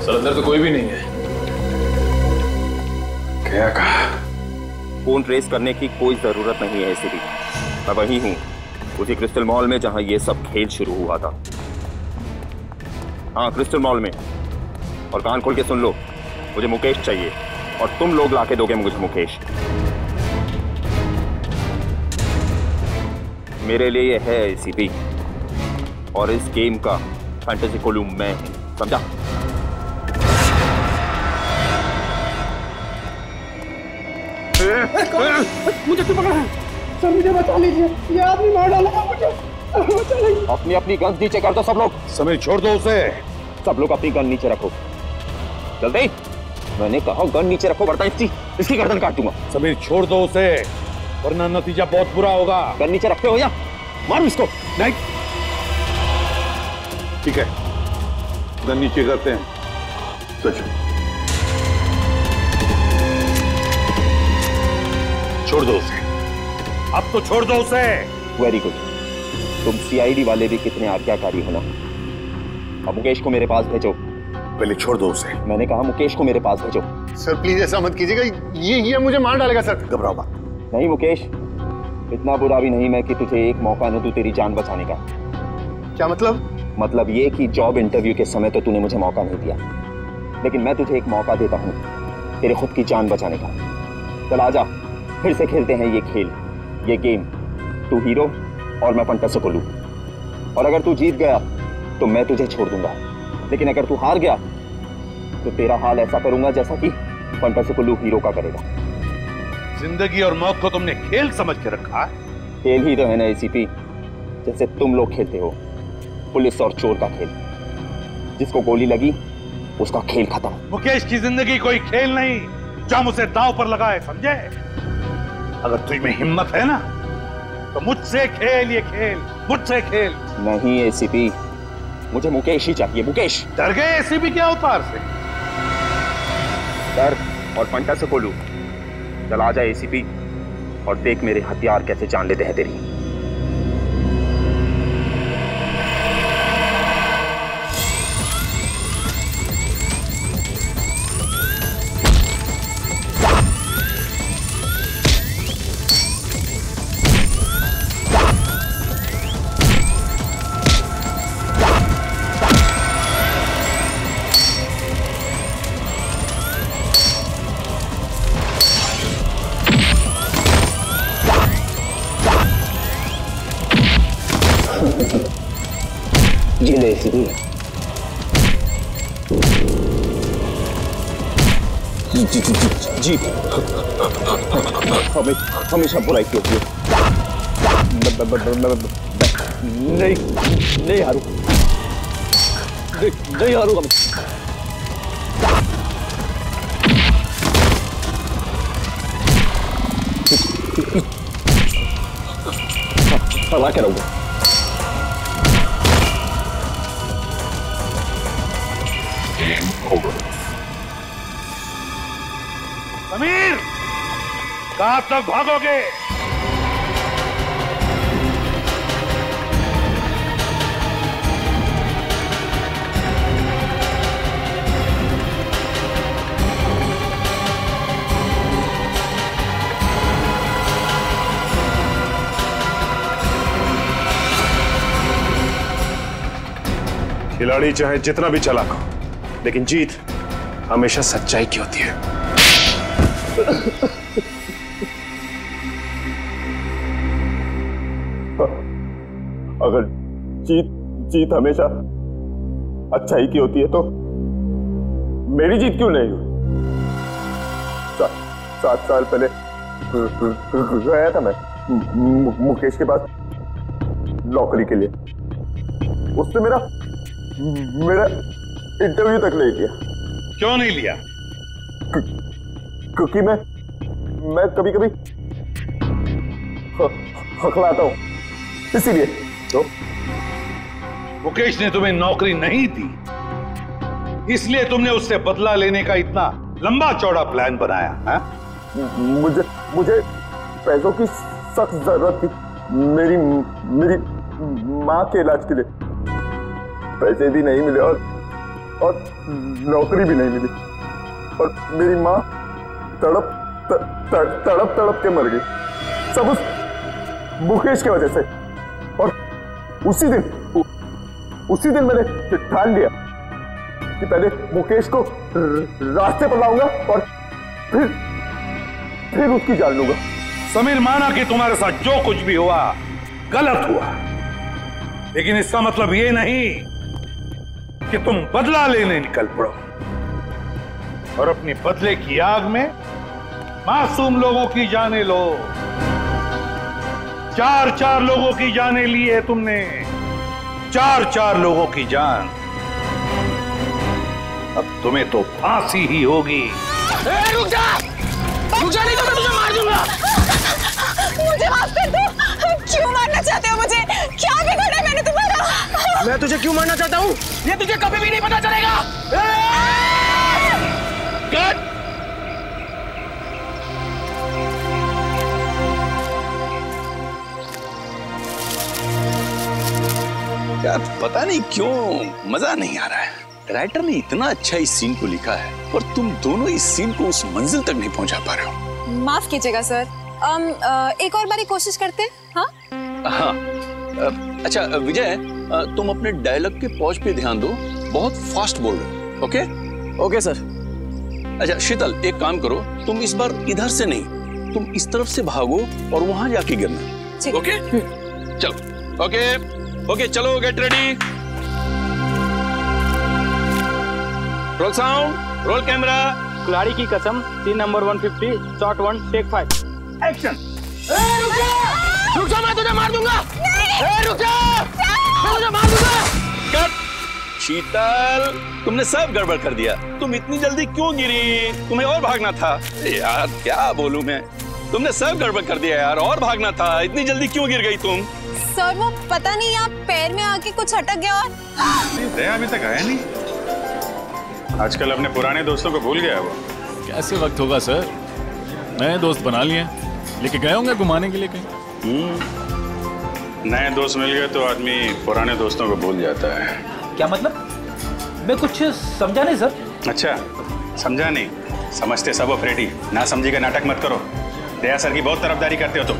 सर अंदर तो कोई भी नहीं है। क्या कहा? फोन ट्रेस करने की कोई जरूरत नहीं है एसीपी। मैं वही हूँ, उसी क्रिस्टल मॉल में जहां ये सब खेल शुरू हुआ था। हाँ, क्रिस्टल मॉल में। और कान खोल के सुन लो, मुझे मुकेश चाहिए और तुम लोग लाके दोगे मुझे मुकेश। मेरे लिए ये है एसीपी, और इस गेम का फैंटेसी कोलू मैं हूं, समझा? मुझे क्यों पकड़ा है? सर मुझे बचा लीजिए, ये आदमी मार डालेगा मुझे। अपनी अपनी गन नीचे कर दो सब लोग। समीर छोड़ दो उसे। सब लोग अपनी गन नीचे रखो जल्दी। मैंने कहा गन नीचे रखो वरना इसकी गर्दन काट दूंगा। समीर छोड़ दो उसे वरना नतीजा बहुत बुरा होगा। गन नीचे रखते हो या मारो इसको। नहीं ठीक है गन नीचे करते हैं। सोचो छोड़ दो उसे। अब तो छोड़ दो उसे। Very good. तुम सीआईडी वाले भी कितने आज्ञाकारी हो ना। अब मुकेश को मेरे पास भेजो। पहले छोड़ दो उसे। मैंने कहा मुकेश को मेरे पास भेजो। सर प्लीज ऐसा मत कीजिएगा, ये मुझे मार डालेगा सर। घबराओ मत। नहीं मुकेश, इतना बुरा भी नहीं मैं कि तुझे एक मौका न दूं तेरी जान बचाने का। क्या मतलब? मतलब ये कि जॉब इंटरव्यू के समय तो तूने मुझे मौका नहीं दिया, लेकिन मैं तुझे एक मौका देता हूँ तेरे खुद की जान बचाने का। चल आजा, फिर से खेलते हैं ये खेल, ये गेम। तू हीरो और मैं फंटा सुकुलू। और अगर तू जीत गया तो मैं तुझे छोड़ दूंगा, लेकिन अगर तू हार गया तो तेरा हाल ऐसा करूंगा जैसा कि फंटा सुकुलू हीरो का करेगा। जिंदगी और मौत को तुमने खेल समझ के रखा है। खेल ही तो है ना एसीपी, जैसे तुम लोग खेलते हो, पुलिस और चोर का खेल। जिसको गोली लगी उसका खेल खत्म। मुकेश की जिंदगी कोई खेल नहीं जो हम उसे दांव पर लगाए, समझे? अगर तुझ में हिम्मत है ना तो मुझसे खेल ये खेल, मुझसे खेल। नहीं एसीपी, मुझे मुकेश ही चाहिए। मुकेश। डर गए एसीपी के अवतार से? डर और फंटा से कोलू। चल आ जा एसीपी और देख मेरे हथियार कैसे जान लेते हैं तेरी। जी हमेशा बुराई की होती है। नहीं हारूंगा, नहीं हारूंगा मैं। हरा के रहूंगा। समीर, कहां तक भागोगे? खिलाड़ी चाहे जितना भी चालाक हो, लेकिन जीत हमेशा सच्चाई की होती है। अगर जीत हमेशा अच्छाई की होती है तो मेरी जीत क्यों नहीं हुई? 7 साल पहले गया था मैं मुकेश के पास नौकरी के लिए। उसने मेरा इंटरव्यू तक नहीं लिया। क्यों नहीं लिया? क्योंकि मैं कभी कभी हकलाता हूं, इसीलिए। तो मुकेश ने तुम्हें नौकरी नहीं दी, इसलिए तुमने उससे बदला लेने का इतना लंबा चौड़ा प्लान बनाया है? मुझे पैसों की सख्त जरूरत थी। मेरी माँ के इलाज के लिए पैसे भी नहीं मिले और नौकरी भी नहीं मिली, और मेरी माँ तड़प के मर गई, सब उस मुकेश की वजह से। और उसी दिन मैंने ठान लिया कि पहले मुकेश को रास्ते पर लाऊंगा और फिर उसकी जान लूंगा। समीर, माना कि तुम्हारे साथ जो कुछ भी हुआ गलत हुआ, लेकिन इसका मतलब ये नहीं कि तुम बदला लेने निकल पड़ो और अपनी बदले की आग में मासूम लोगों की जाने लो। 4 लोगों की जानें ली है तुमने, 4 लोगों की जान। अब तुम्हें तो फांसी ही होगी। रुक जा नहीं तो मैं तुझे मार दूंगा। मुझे माफ कर दो। क्यों मारना चाहते हो मुझे? क्या बिगाड़ा मैंने तुम्हारा? मैं तुझे क्यों मारना चाहता हूँ ये तुझे कभी भी नहीं पता चलेगा। कट। यार पता नहीं क्यों मजा नहीं आ रहा है। राइटर ने इतना अच्छा इस सीन को लिखा है और तुम दोनों इस सीन को उस मंजिल तक नहीं पहुंचा पा रहे हो। माफ कीजिएगा सर, एक और बारी कोशिश करते हैं। हाँ अच्छा विजय, तुम अपने डायलॉग के पॉज पे ध्यान दो, बहुत फास्ट बोल रहे हो। Okay okay sir. अच्छा शीतल, एक काम करो, तुम इस बार इधर से नहीं, तुम इस तरफ से भागो और वहां जाके गिरना। ओके चलो। ओके चलो, get ready, roll sound, roll camera. खिलाड़ी की कसम, scene number 150, shot 1, take 5, action. रुक जा, मैं तुझे मार दूंगा। रुक जा, मैं तुझे मार दूंगा। कट। शीतल, तुमने सब गड़बड़ कर दिया। तुम इतनी जल्दी क्यों गिरी? तुम्हें और भागना था। यार क्या बोलूं मैं, तुमने सब गड़बड़ कर दिया यार, और भागना था। इतनी जल्दी क्यों गिर गई तुम? सर वो पता नहीं, आप पैर में आके कुछ अटक गया और अभी तक आया नहीं। आजकल अपने पुराने दोस्तों को भूल गया वो। कैसे वक्त होगा सर, नए दोस्त बना लिए, लेके गए होंगे घुमाने के लिए कहीं। नए दोस्त मिल गए तो आदमी पुराने दोस्तों को भूल जाता है। क्या मतलब? मैं कुछ समझा नहीं सर। अच्छा समझा नहीं, समझते सब हो फ्रेडी, ना समझी का नाटक मत करो। दया सर की बहुत तरफदारी करते हो तुम।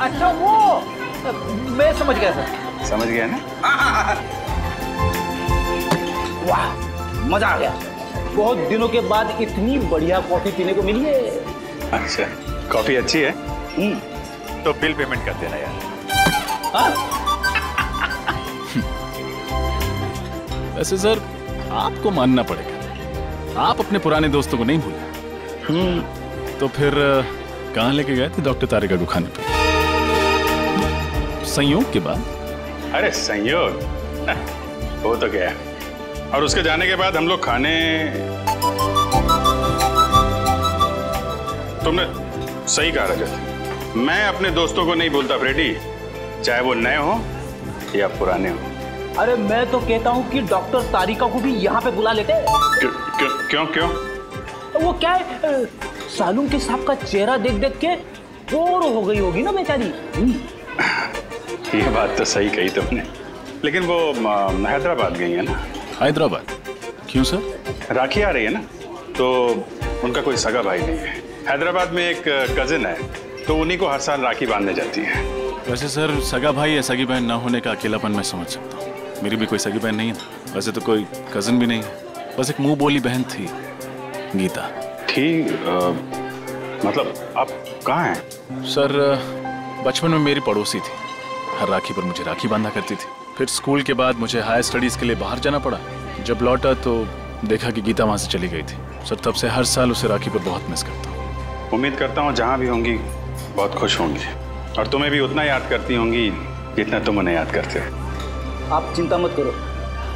अच्छा वो मैं समझ गया सर। समझ गया ना? वाह मजा आ गया, बहुत दिनों के बाद इतनी बढ़िया कॉफी पीने को मिली है। अच्छा कॉफी अच्छी है? तो बिल पेमेंट कर देना यार। वैसे सर आपको मानना पड़ेगा, आप अपने पुराने दोस्तों को नहीं भूले। तो फिर कहाँ लेके गए थे डॉक्टर तारिका को खाने पे? संयोग के बाद? अरे संयोग वो तो गया, और उसके जाने के बाद हम लोग खाने। तुमने सही कहा रजत, मैं अपने दोस्तों को नहीं भूलता फ्रेडी, चाहे वो नए हो या पुराने हो। अरे मैं तो कहता हूँ कि डॉक्टर तारिका को भी यहाँ पे बुला लेते। क्यों? वो क्या है, सालूम के साहब का चेहरा देख देख के बोर हो गई होगी ना बेचारी। ये बात तो सही कही तुमने, लेकिन वो हैदराबाद गई है ना। हैदराबाद क्यों सर? राखी आ रही है ना, तो उनका कोई सगा भाई नहीं है। हैदराबाद में एक कजिन है, तो उन्हीं को हर साल राखी बांधने जाती है। वैसे सर सगा भाई या सगी बहन ना होने का अकेलापन मैं समझ सकता हूँ, मेरी भी कोई सगी बहन नहीं है। वैसे तो कोई कजिन भी नहीं है, बस एक मुंह बोली बहन थी, गीता। ठीक, मतलब आप कहाँ हैं? सर बचपन में मेरी पड़ोसी थी, हर राखी पर मुझे राखी बांधा करती थी। फिर स्कूल के बाद मुझे हायर स्टडीज के लिए बाहर जाना पड़ा। जब लौटा तो देखा कि गीता वहाँ से चली गई थी। सर तब से हर साल उसे राखी पर बहुत मिस करता हूँ। उम्मीद करता हूँ जहाँ भी होंगी बहुत खुश होंगी, और तुम्हें भी उतना याद करती होंगी जितना तुम उन्हें याद करते हो। आप चिंता मत करो,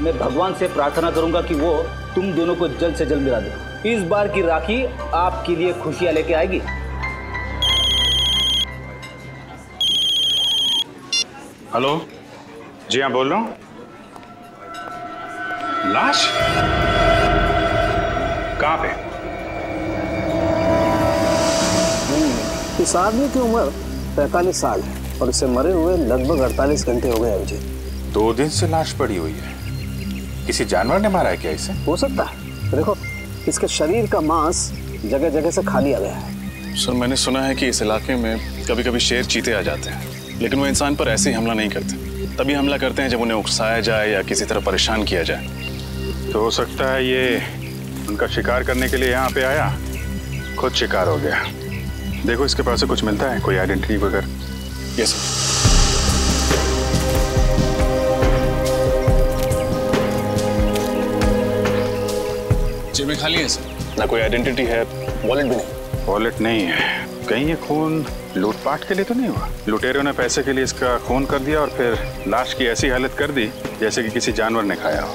मैं भगवान से प्रार्थना करूंगा कि वो तुम दोनों को जल्द से जल्द मिला दे। इस बार की राखी आपके लिए खुशियां लेके आएगी। हेलो जी हाँ, बोल रहा हूँ। लाश कहाँ पे? इस आदमी की उम्र 45 साल है और इसे मरे हुए लगभग 48 घंटे हो गए मुझे। 2 दिन से लाश पड़ी हुई है, किसी जानवर ने मारा है क्या इसे? हो सकता है, देखो इसके शरीर का मांस जगह जगह से खा लिया गया है। सर मैंने सुना है कि इस इलाके में कभी कभी शेर चीते आ जाते हैं, लेकिन वो इंसान पर ऐसे ही हमला नहीं करते। तभी हमला करते हैं जब उन्हें उकसाया जाए या किसी तरह परेशान किया जाए। तो हो सकता है ये उनका शिकार करने के लिए यहाँ पे आया, खुद शिकार हो गया। देखो इसके पास से कुछ मिलता है, कोई आइडेंटिटी वगैरह? यस जेब में खाली है सर? ना कोई आइडेंटिटी है? वॉलेट भी नहीं? वॉलेट नहीं है, कहीं ये खून लूटपाट के लिए तो नहीं हुआ? लुटेरों ने पैसे के लिए इसका खून कर दिया और फिर लाश की ऐसी हालत कर दी जैसे कि किसी जानवर ने खाया हो।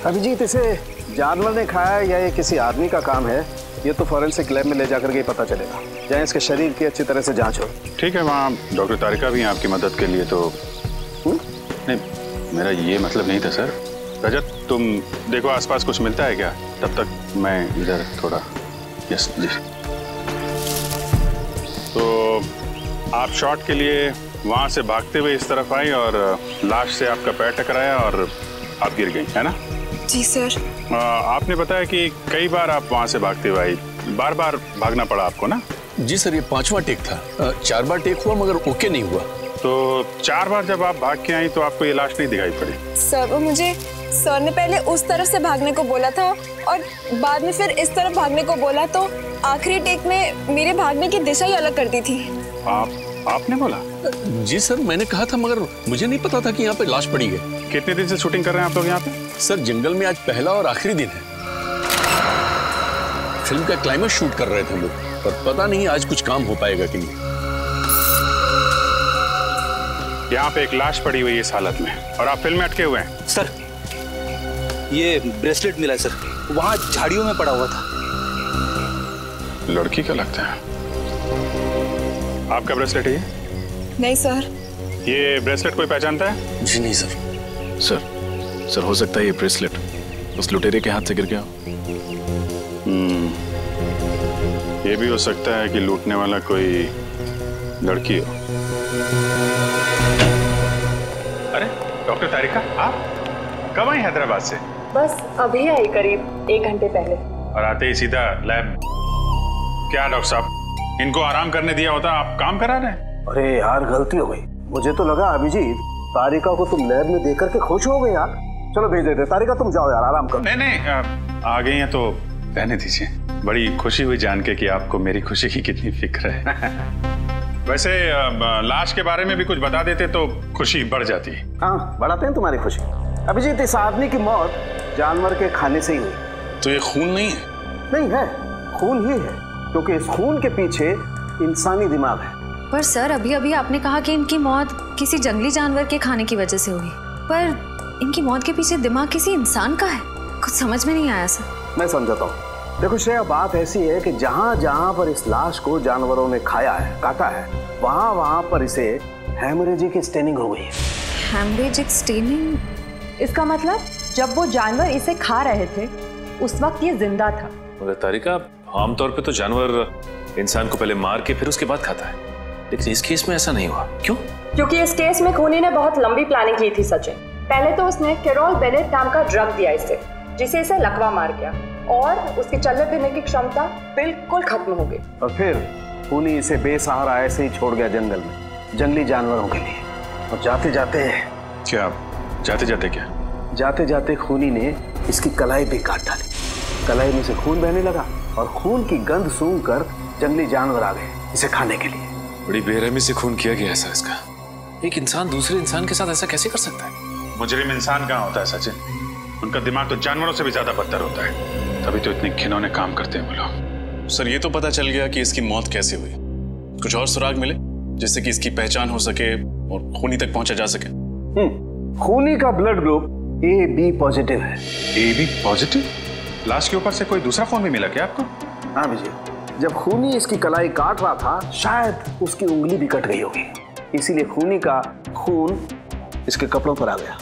अभिजीत, इसे जानवर ने खाया या ये किसी आदमी का काम है, ये तो फॉरेंसिक लैब में ले जाकर के पता चलेगा, जहाँ इसके शरीर की अच्छी तरह से जांच हो। ठीक है, वहाँ डॉक्टर तारिका भी हैं आपकी मदद के लिए। तो नहीं, मेरा ये मतलब नहीं था सर। रजत, तुम देखो आसपास कुछ मिलता है क्या, तब तक मैं इधर थोड़ा। यस जी। तो आप शॉट के लिए वहाँ से भागते हुए इस तरफ आई और लाश से आपका पैर टकराया और आप गिर गई, है ना? जी सर। आपने बताया कि कई बार आप वहाँ से भागते हुए आई, बार बार भागना पड़ा आपको ना? जी सर, ये 5वां टेक था। 4 बार टेक हुआ मगर ओके नहीं हुआ। तो 4 बार जब आप भाग के आई तो आपको ये लाश नहीं दिखाई पड़ी? सर, वो मुझे सर ने पहले उस तरफ से भागने को बोला था और बाद में फिर इस तरफ भागने को बोला, तो आखिरी टेक में मेरे भागने की दिशा ही अलग कर दी थी। आपने बोला? जी सर, मैंने कहा था मगर मुझे नहीं पता था कि यहाँ पे लाश पड़ी है। कितने दिन से शूटिंग कर रहे हैं आप लोग यहाँ पे? सर, जंगल में आज पहला और आखिरी दिन है। फिल्म का क्लाइमेक्स शूट कर रहे थे हम लोग, पर पता नहीं आज कुछ काम हो पाएगा कि नहीं। यहाँ पे एक लाश पड़ी हुई है इस हालत में और आप फिल्म में अटके हुए हैं। सर, ये ब्रेसलेट मिला है सर, वहाँ झाड़ियों में पड़ा हुआ था। लड़की का लगता है। आपका ब्रेसलेट है? नहीं सर। ये ब्रेसलेट कोई पहचानता है? जी नहीं सर। सर, हो सकता है ये ब्रेसलेट उस लुटेरे के हाथ से गिर गया हो। ये भी हो सकता है कि लूटने वाला कोई लड़की हो। अरे डॉक्टर तारिका, आप कब आई हैदराबाद से? बस अभी आई, करीब 1 घंटे पहले। और आते ही सीधा लैब? क्या डॉक्टर साहब, इनको आराम करने दिया होता, आप काम करा रहे हैं? अरे यार, गलती हो गई। मुझे तो लगा अभिजीत तारिका को तुम लैब में देख करके खुश हो गए यार। चलो भेज देते। तारिका तुम जाओ यार, आराम करो। नहीं, आ गई हैं तो रहने दीजिए। बड़ी खुशी हुई जान के कि आपको मेरी खुशी की कितनी फिक्र है। वैसे लाश के बारे में भी कुछ बता देते तो खुशी बढ़ जाती। हाँ, बढ़ाते हैं तुम्हारी खुशी। अभिजीत, इस आदमी की मौत जानवर के खाने से ही हुई। तो ये खून नहीं है? नहीं है, खून ही है, क्योंकि इस खून के पीछे इंसानी दिमाग है। पर सर, अभी अभी आपने कहा कि इनकी मौत किसी जंगली जानवर के खाने की वजह से हुई, पर इनकी मौत के पीछे दिमाग किसी इंसान का है। कुछ समझ में नहीं आया सर। मैं समझाता हूँ। देखो श्रेया, बात ऐसी है कि जहाँ जहाँ पर इस लाश को जानवरों ने खाया है, काटा है, वहाँ वहाँ पर इसे हेमरेजिक स्टेनिंग हो गई है। Haemorrhagic staining? इसका मतलब जब वो जानवर इसे खा रहे थे उस वक्त ये जिंदा था। मगर तारिका, आमतौर पे तो जानवर इंसान को पहले मार के फिर उसके बाद खाता है, लेकिन इस केस में ऐसा नहीं हुआ। क्यों? क्योंकि इस केस में खूनी ने बहुत लंबी प्लानिंग की थी सचिन। पहले तो उसने कैरोल बेनेट नाम का ड्रग दिया इसे, जिसे इसे लकवा मार गया और उसकी चलने फिरने की क्षमता बिल्कुल खत्म हो गई। और फिर खूनी इसे बेसहारा ऐसे ही छोड़ गया जंगल में, जंगली जानवरों के लिए। और जाते जाते खूनी ने इसकी कलाई भी काट डाली। कलाई में से खून बहने लगा और खून की गंध सूंघकर जंगली जानवर आ गए इसे खाने के लिए। बड़ी बेरहमी से खून किया गया ऐसा इसका। एक इंसान दूसरे इंसान के साथ ऐसा कैसे कर सकता है? मुजरिम इंसान कहाँ होता है सचिन? उनका दिमाग तो जानवरों से भी ज्यादा बदतर होता है, तभी तो इतने घिनौने काम करते हैं वो लोग। सर, ये तो पता चल गया कि इसकी मौत कैसे हुई। कुछ और सुराग मिले जिससे कि इसकी पहचान हो सके और खूनी तक पहुंचा जा सके? खूनी का ब्लड ग्रुप AB पॉजिटिव है। AB positive? लाश के ऊपर से कोई दूसरा खून भी मिला क्या आपको? हाँ विजय, जब खूनी इसकी कलाई काट रहा था शायद उसकी उंगली भी कट गई होगी, इसीलिए खूनी का खून इसके कपड़ों पर आ गया।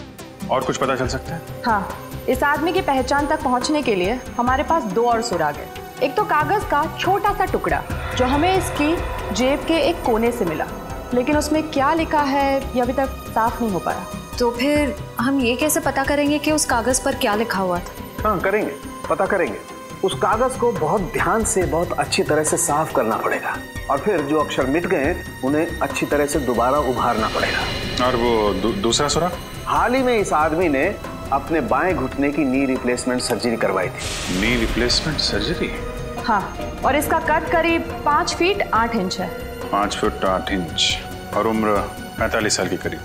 और कुछ पता चल सकता है? हाँ, इस आदमी की पहचान तक पहुंचने के लिए हमारे पास 2 और सुराग है। एक तो कागज का छोटा सा टुकड़ा जो हमें इसकी जेब के एक कोने से मिला, लेकिन उसमें क्या लिखा है ये अभी तक साफ नहीं हो पाया। तो फिर हम ये कैसे पता करेंगे कि उस कागज पर क्या लिखा हुआ था? हाँ करेंगे, पता करेंगे। उस कागज को बहुत ध्यान से, बहुत अच्छी तरह से साफ करना पड़ेगा और फिर जो अक्षर मिट गए उन्हें अच्छी तरह से दोबारा उभारना पड़ेगा। और वो दूसरा सुराग? हाल ही में इस आदमी ने अपने बाएं घुटने की नी रिप्लेसमेंट सर्जरी करवाई थी। Knee replacement surgery? हाँ, और इसका कद करीब 5 फीट 8 इंच है। 5 फुट 8 इंच और उम्र 45 साल के करीब।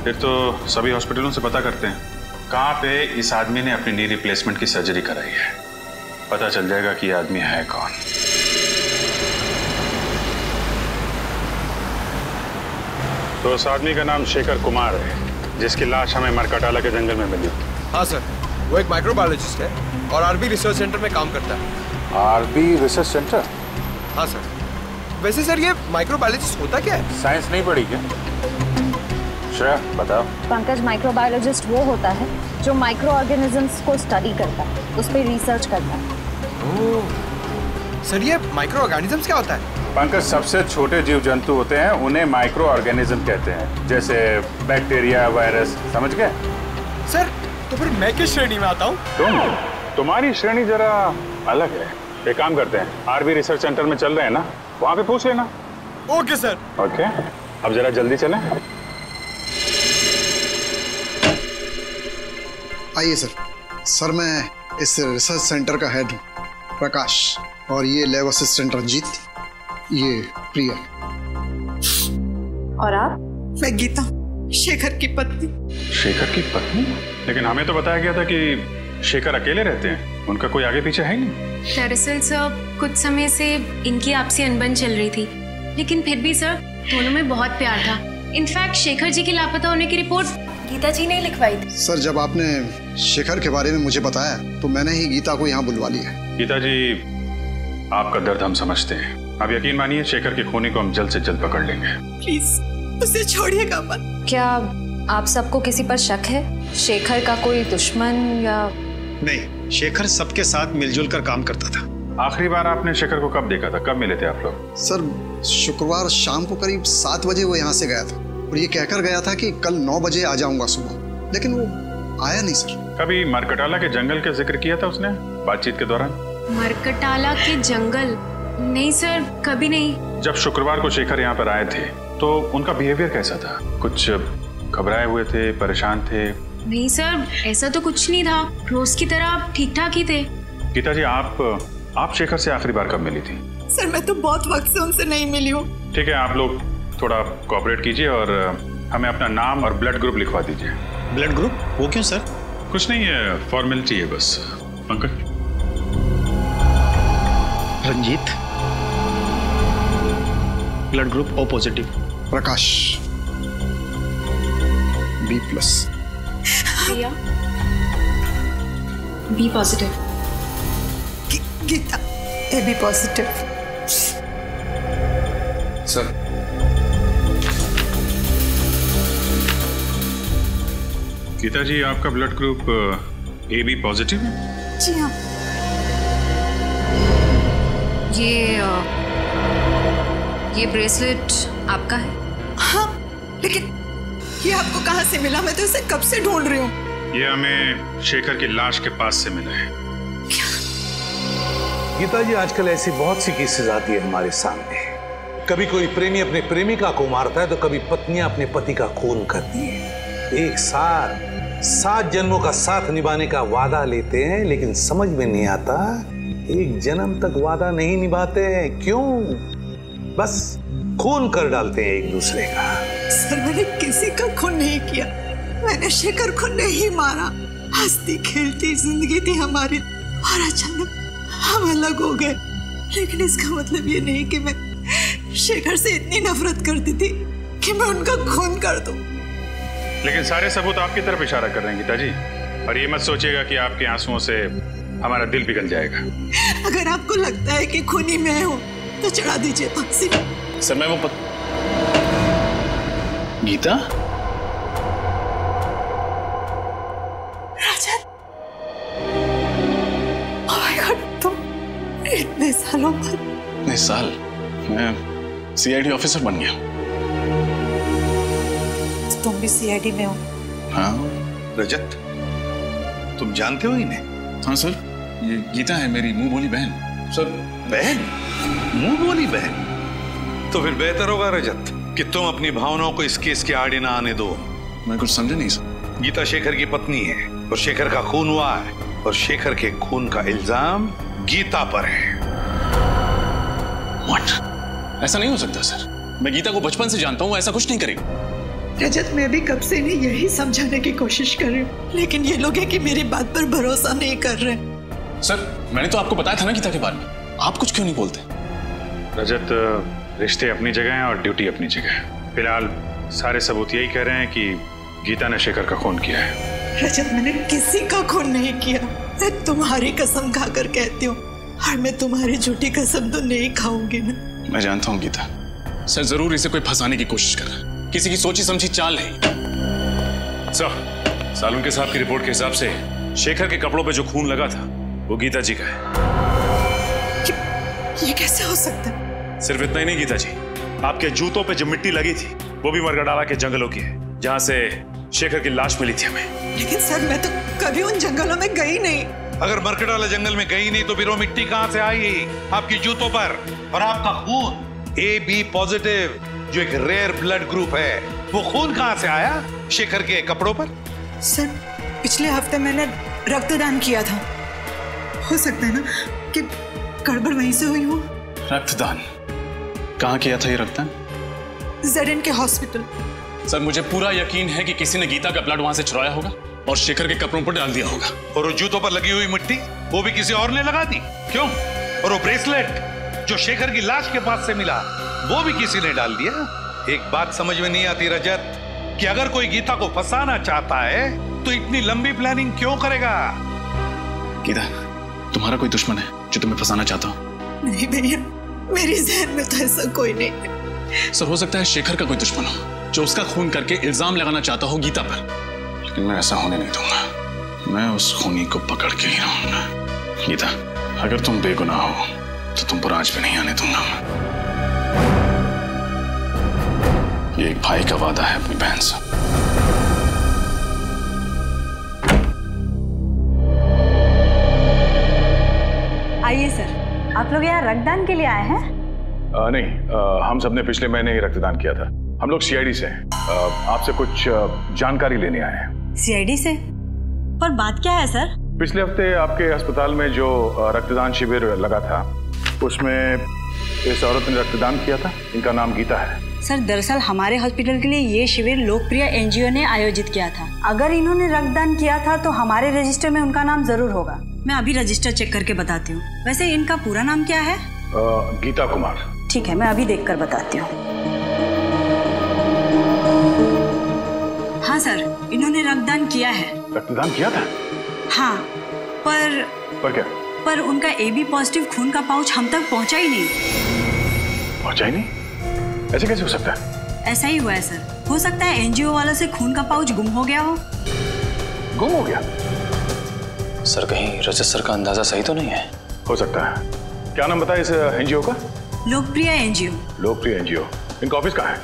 फिर तो सभी हॉस्पिटलों से पता करते हैं कहाँ पे इस आदमी ने अपनी नी रिप्लेसमेंट की सर्जरी कराई है, पता चल जाएगा कि ये आदमी है कौन। तो उस आदमी का नाम शेखर कुमार है, जिसकी लाश हमें मरकटाला के जंगल में मिली। हाँ सर, वो एक माइक्रोबायोलॉजिस्ट है और आरबी रिसर्च सेंटर में काम करता है। RB research centre? हाँ सर। वैसे सर ये माइक्रोबायोलॉजिस्ट होता क्या है? साइंस नहीं पढ़ी क्या? श्रेया बताओ। पंकज, माइक्रोबायोलॉजिस्ट वो होता है जो माइक्रो ऑर्गेनिजम्स को स्टडी करता है, उस पर रिसर्च करता है। सर ये माइक्रो ऑर्गेनिजम्स क्या होता है? पंकज, सबसे छोटे जीव जंतु होते हैं, उन्हें माइक्रो ऑर्गेनिज्म कहते हैं, जैसे बैक्टीरिया, वायरस। समझ गए? सर तो फिर मैं किस श्रेणी में आता हूँ? तुम्हारी श्रेणी जरा अलग है। एक काम करते हैं, आरबी रिसर्च सेंटर में चल रहे हैं ना, वहाँ पे पूछ लेना। Okay sir. ओके, अब जरा जल्दी चलें। आइए सर। सर मैं इस रिसर्च सेंटर का हेड हूँ, प्रकाश, और ये लैब असिस्टेंट रंजीत, ये प्रिया। और आप? मैं गीता, शेखर की पत्नी। शेखर की पत्नी? लेकिन हमें तो बताया गया था कि शेखर अकेले रहते हैं, उनका कोई आगे पीछे है ही नहीं। दरअसल सर कुछ समय से इनकी आपसी अनबन चल रही थी, लेकिन फिर भी सर दोनों में बहुत प्यार था। इनफैक्ट शेखर जी के लापता होने की रिपोर्ट गीता जी ने लिखवाई थी। सर जब आपने शेखर के बारे में मुझे बताया तो मैंने ही गीता को यहाँ बुलवा लिया। गीता जी, आपका दर्द हम समझते हैं। आप यकीन मानिए, शेखर के खूनी को हम जल्द से जल्द पकड़ लेंगे। प्लीज उसे छोड़िएगा मत। क्या आप सबको किसी पर शक है? शेखर का कोई दुश्मन या? नहीं, शेखर सबके साथ मिलजुल कर काम करता था। आखिरी बार आपने शेखर को कब देखा था? कब मिले थे आप लोग? सर शुक्रवार शाम को करीब 7 बजे वो यहाँ से गया था और ये कहकर गया था कि कल 9 बजे आ जाऊंगा सुबह, लेकिन वो आया नहीं सर। कभी मरकटाला के जंगल का जिक्र किया था उसने बातचीत के दौरान? मरकटाला के जंगल? नहीं सर, कभी नहीं। जब शुक्रवार को शेखर यहाँ पर आए थे तो उनका बिहेवियर कैसा था? कुछ घबराए हुए थे, परेशान थे? नहीं सर, ऐसा तो कुछ नहीं था, रोज की तरह ठीक ठाक ही थे। गीता जी, आप शेखर से आखिरी बार कब मिली थी? सर मैं तो बहुत वक्त से उनसे नहीं मिली हूँ। ठीक है, आप लोग थोड़ा कोऑपरेट कीजिए और हमें अपना नाम और ब्लड ग्रुप लिखवा दीजिए। Blood group? वो क्यों सर? कुछ नहीं है, फॉर्मेलिटी है बस। Pankaj. Ranjit, blood group O positive. Prakash B+। Priya B positive. Geeta AB positive. Sir Geeta ji, आपका ब्लड ग्रुप AB पॉजिटिव है? जी हाँ। ये ब्रेसलेट आपका है? हाँ, लेकिन ये आपको कहाँ से मिला? मैं तो इसे कब से ढूंढ रही हूँ। ये हमें शेखर की लाश के पास से मिला है। गीता जी, आजकल ऐसी बहुत सी केसेस आती है हमारे सामने। कभी कोई प्रेमी अपने प्रेमिका को मारता है तो कभी पत्नियां अपने पति का खून करती है। एक साथ 7 जन्मों का साथ निभाने का वादा लेते हैं, लेकिन समझ में नहीं आता एक जन्म तक वादा नहीं निभाते हैं। क्यों? बस खून कर डालते हैं एक दूसरे का। सर मैंने किसी का खून नहीं किया, मैंने शेखर को नहीं मारा। हंसती खेलती जिंदगी थी हमारी और अचानक हम अलग हो गए। लेकिन इसका मतलब ये नहीं कि मैं शेखर से इतनी नफरत करती थी कि मैं उनका खून कर दूं। लेकिन सारे सबूत आपकी तरफ इशारा कर रहे हैं गीता जी, और ये मत सोचिएगा कि आपके आंसुओं से हमारा दिल पिघल जाएगा। अगर आपको लगता है कि खूनी मैं हूँ तो चढ़ा दीजिए फांसी। सर मैं वो गीता? राजन, ओह माय गॉड, तुम इतने सालों बाद? इतने साल? मैं CID ऑफिसर बन गया। तुम भी CID में हो? हाँ। रजत, तुम जानते हो इन्हें? हाँ सर, ये गीता है मेरी मुंह बोली बहन। सर बहन? मुंह बोली बहन? तो फिर बेहतर होगा रजत कि तुम अपनी भावनाओं को इस केस के आड़े ना आने दो। मैं कुछ समझा नहीं सर। गीता शेखर की पत्नी है और शेखर का खून हुआ है, और शेखर के खून का इल्जाम गीता पर है। What? ऐसा नहीं हो सकता सर, मैं गीता को बचपन से जानता हूँ, ऐसा कुछ नहीं करेगी। रजत, मैं भी कब से इन्हें यही समझाने की कोशिश कर रही हूँ, लेकिन ये लोग हैं कि मेरी बात पर भरोसा नहीं कर रहे। सर मैंने तो आपको बताया था ना गीता के बारे में, आप कुछ क्यों नहीं बोलते? रजत, रिश्ते अपनी जगह हैं और ड्यूटी अपनी जगह है। फिलहाल सारे सबूत यही कह रहे हैं कि गीता ने शेखर का खून किया है। रजत, मैंने किसी का खून नहीं किया। मैं तुम्हारी कसम खाकर कहती हूँ, और मैं तुम्हारी झूठी कसम तो नहीं खाऊंगी ना। मैं जानता हूँ गीता, सर जरूर इसे कोई फंसाने की कोशिश कर रहा है, किसी की सोची समझी चाल है। सर, सालुंके साहब की रिपोर्ट के हिसाब से शेखर के कपड़ों पे जो खून लगा था वो गीता जी का है। ये कैसे हो सकता है? सिर्फ इतना ही नहीं गीता जी, आपके जूतों पे जो मिट्टी लगी थी वो भी मरगडाला के जंगलों की है, जहाँ से शेखर की लाश मिली थी हमें। लेकिन सर, मैं तो कभी उन जंगलों में गई नहीं। अगर मरकडाला जंगल में गई नहीं तो फिर वो मिट्टी कहां से आई आपकी जूतों पर? और आपका खून AB पॉजिटिव, जो एक रेयर ब्लड ग्रुप है, वो खून कहां से आया शेखर के कपड़ों पर? सर, पिछले हफ्ते मैंने रक्तदान किया था। हो सकता है ना कि गड़बड़ वहीं से हुई हो। रक्तदान? कहाँ किया था ये रक्तदान? ZN के हॉस्पिटल। सर, मुझे पूरा यकीन है कि किसी ने गीता का ब्लड वहां से चुराया होगा और शेखर के कपड़ों पर डाल दिया होगा। और वो जूतों पर लगी हुई मिट्टी वो भी किसी और ने लगा दी? क्यों? और वो ब्रेसलेट जो शेखर की लाश के पास से मिला वो भी किसी ने डाल दिया? एक बात समझ में नहीं आती रजत, कि अगर कोई गीता को फंसाना चाहता है तो इतनी लंबी प्लानिंग क्यों करेगा? गीता, तुम्हारा कोई दुश्मन है जो तुम्हें फंसाना चाहता हो? नहीं भैया, मेरी जहन में तो ऐसा कोई नहीं। सर, हो सकता है शेखर का कोई दुश्मन हो जो उसका खून करके इल्जाम लगाना चाहता हो गीता पर, लेकिन मैं ऐसा होने नहीं दूंगा। मैं उस खूनी को पकड़ के ही रहूंगा। गीता, अगर तुम बेगुनाह हो तो तुम पर आज भी नहीं आने दूंगा। ये एक भाई का वादा है अपनी बहन से। आइए सर, आप लोग यहाँ रक्तदान के लिए आए हैं? नहीं, हम सबने पिछले महीने ही रक्तदान किया था। हम लोग CID से हैं। आपसे कुछ जानकारी लेने आए हैं। CID से? पर बात क्या है सर? पिछले हफ्ते आपके अस्पताल में जो रक्तदान शिविर लगा था उसमें इस औरत ने रक्तदान किया था। इनका नाम गीता है। सर, दरअसल हमारे हॉस्पिटल के लिए ये शिविर लोकप्रिय NGO ने आयोजित किया था। अगर इन्होंने रक्तदान किया था तो हमारे रजिस्टर में उनका नाम जरूर होगा। मैं अभी रजिस्टर चेक करके बताती हूँ। वैसे इनका पूरा नाम क्या है? गीता कुमार। ठीक है, मैं अभी देखकर बताती हूँ। हाँ सर, इन्होंने रक्तदान किया है। रक्तदान किया था? हाँ, पर क्या? पर उनका AB पॉजिटिव खून का पाउच हम तक पहुँचा ही नहीं। पहुँचा ही नहीं? ऐसे कैसे हो सकता है? ऐसा ही हुआ है सर। हो सकता है NGO वालों से खून का पाउच गुम हो गया हो। गुम हो गया? सर, कहीं रजत सर का अंदाजा सही तो नहीं है? हो सकता है। क्या नाम बताया इस NGO का? लोकप्रिय NGO। लोकप्रिय NGO। इनका ऑफिस कहाँ है?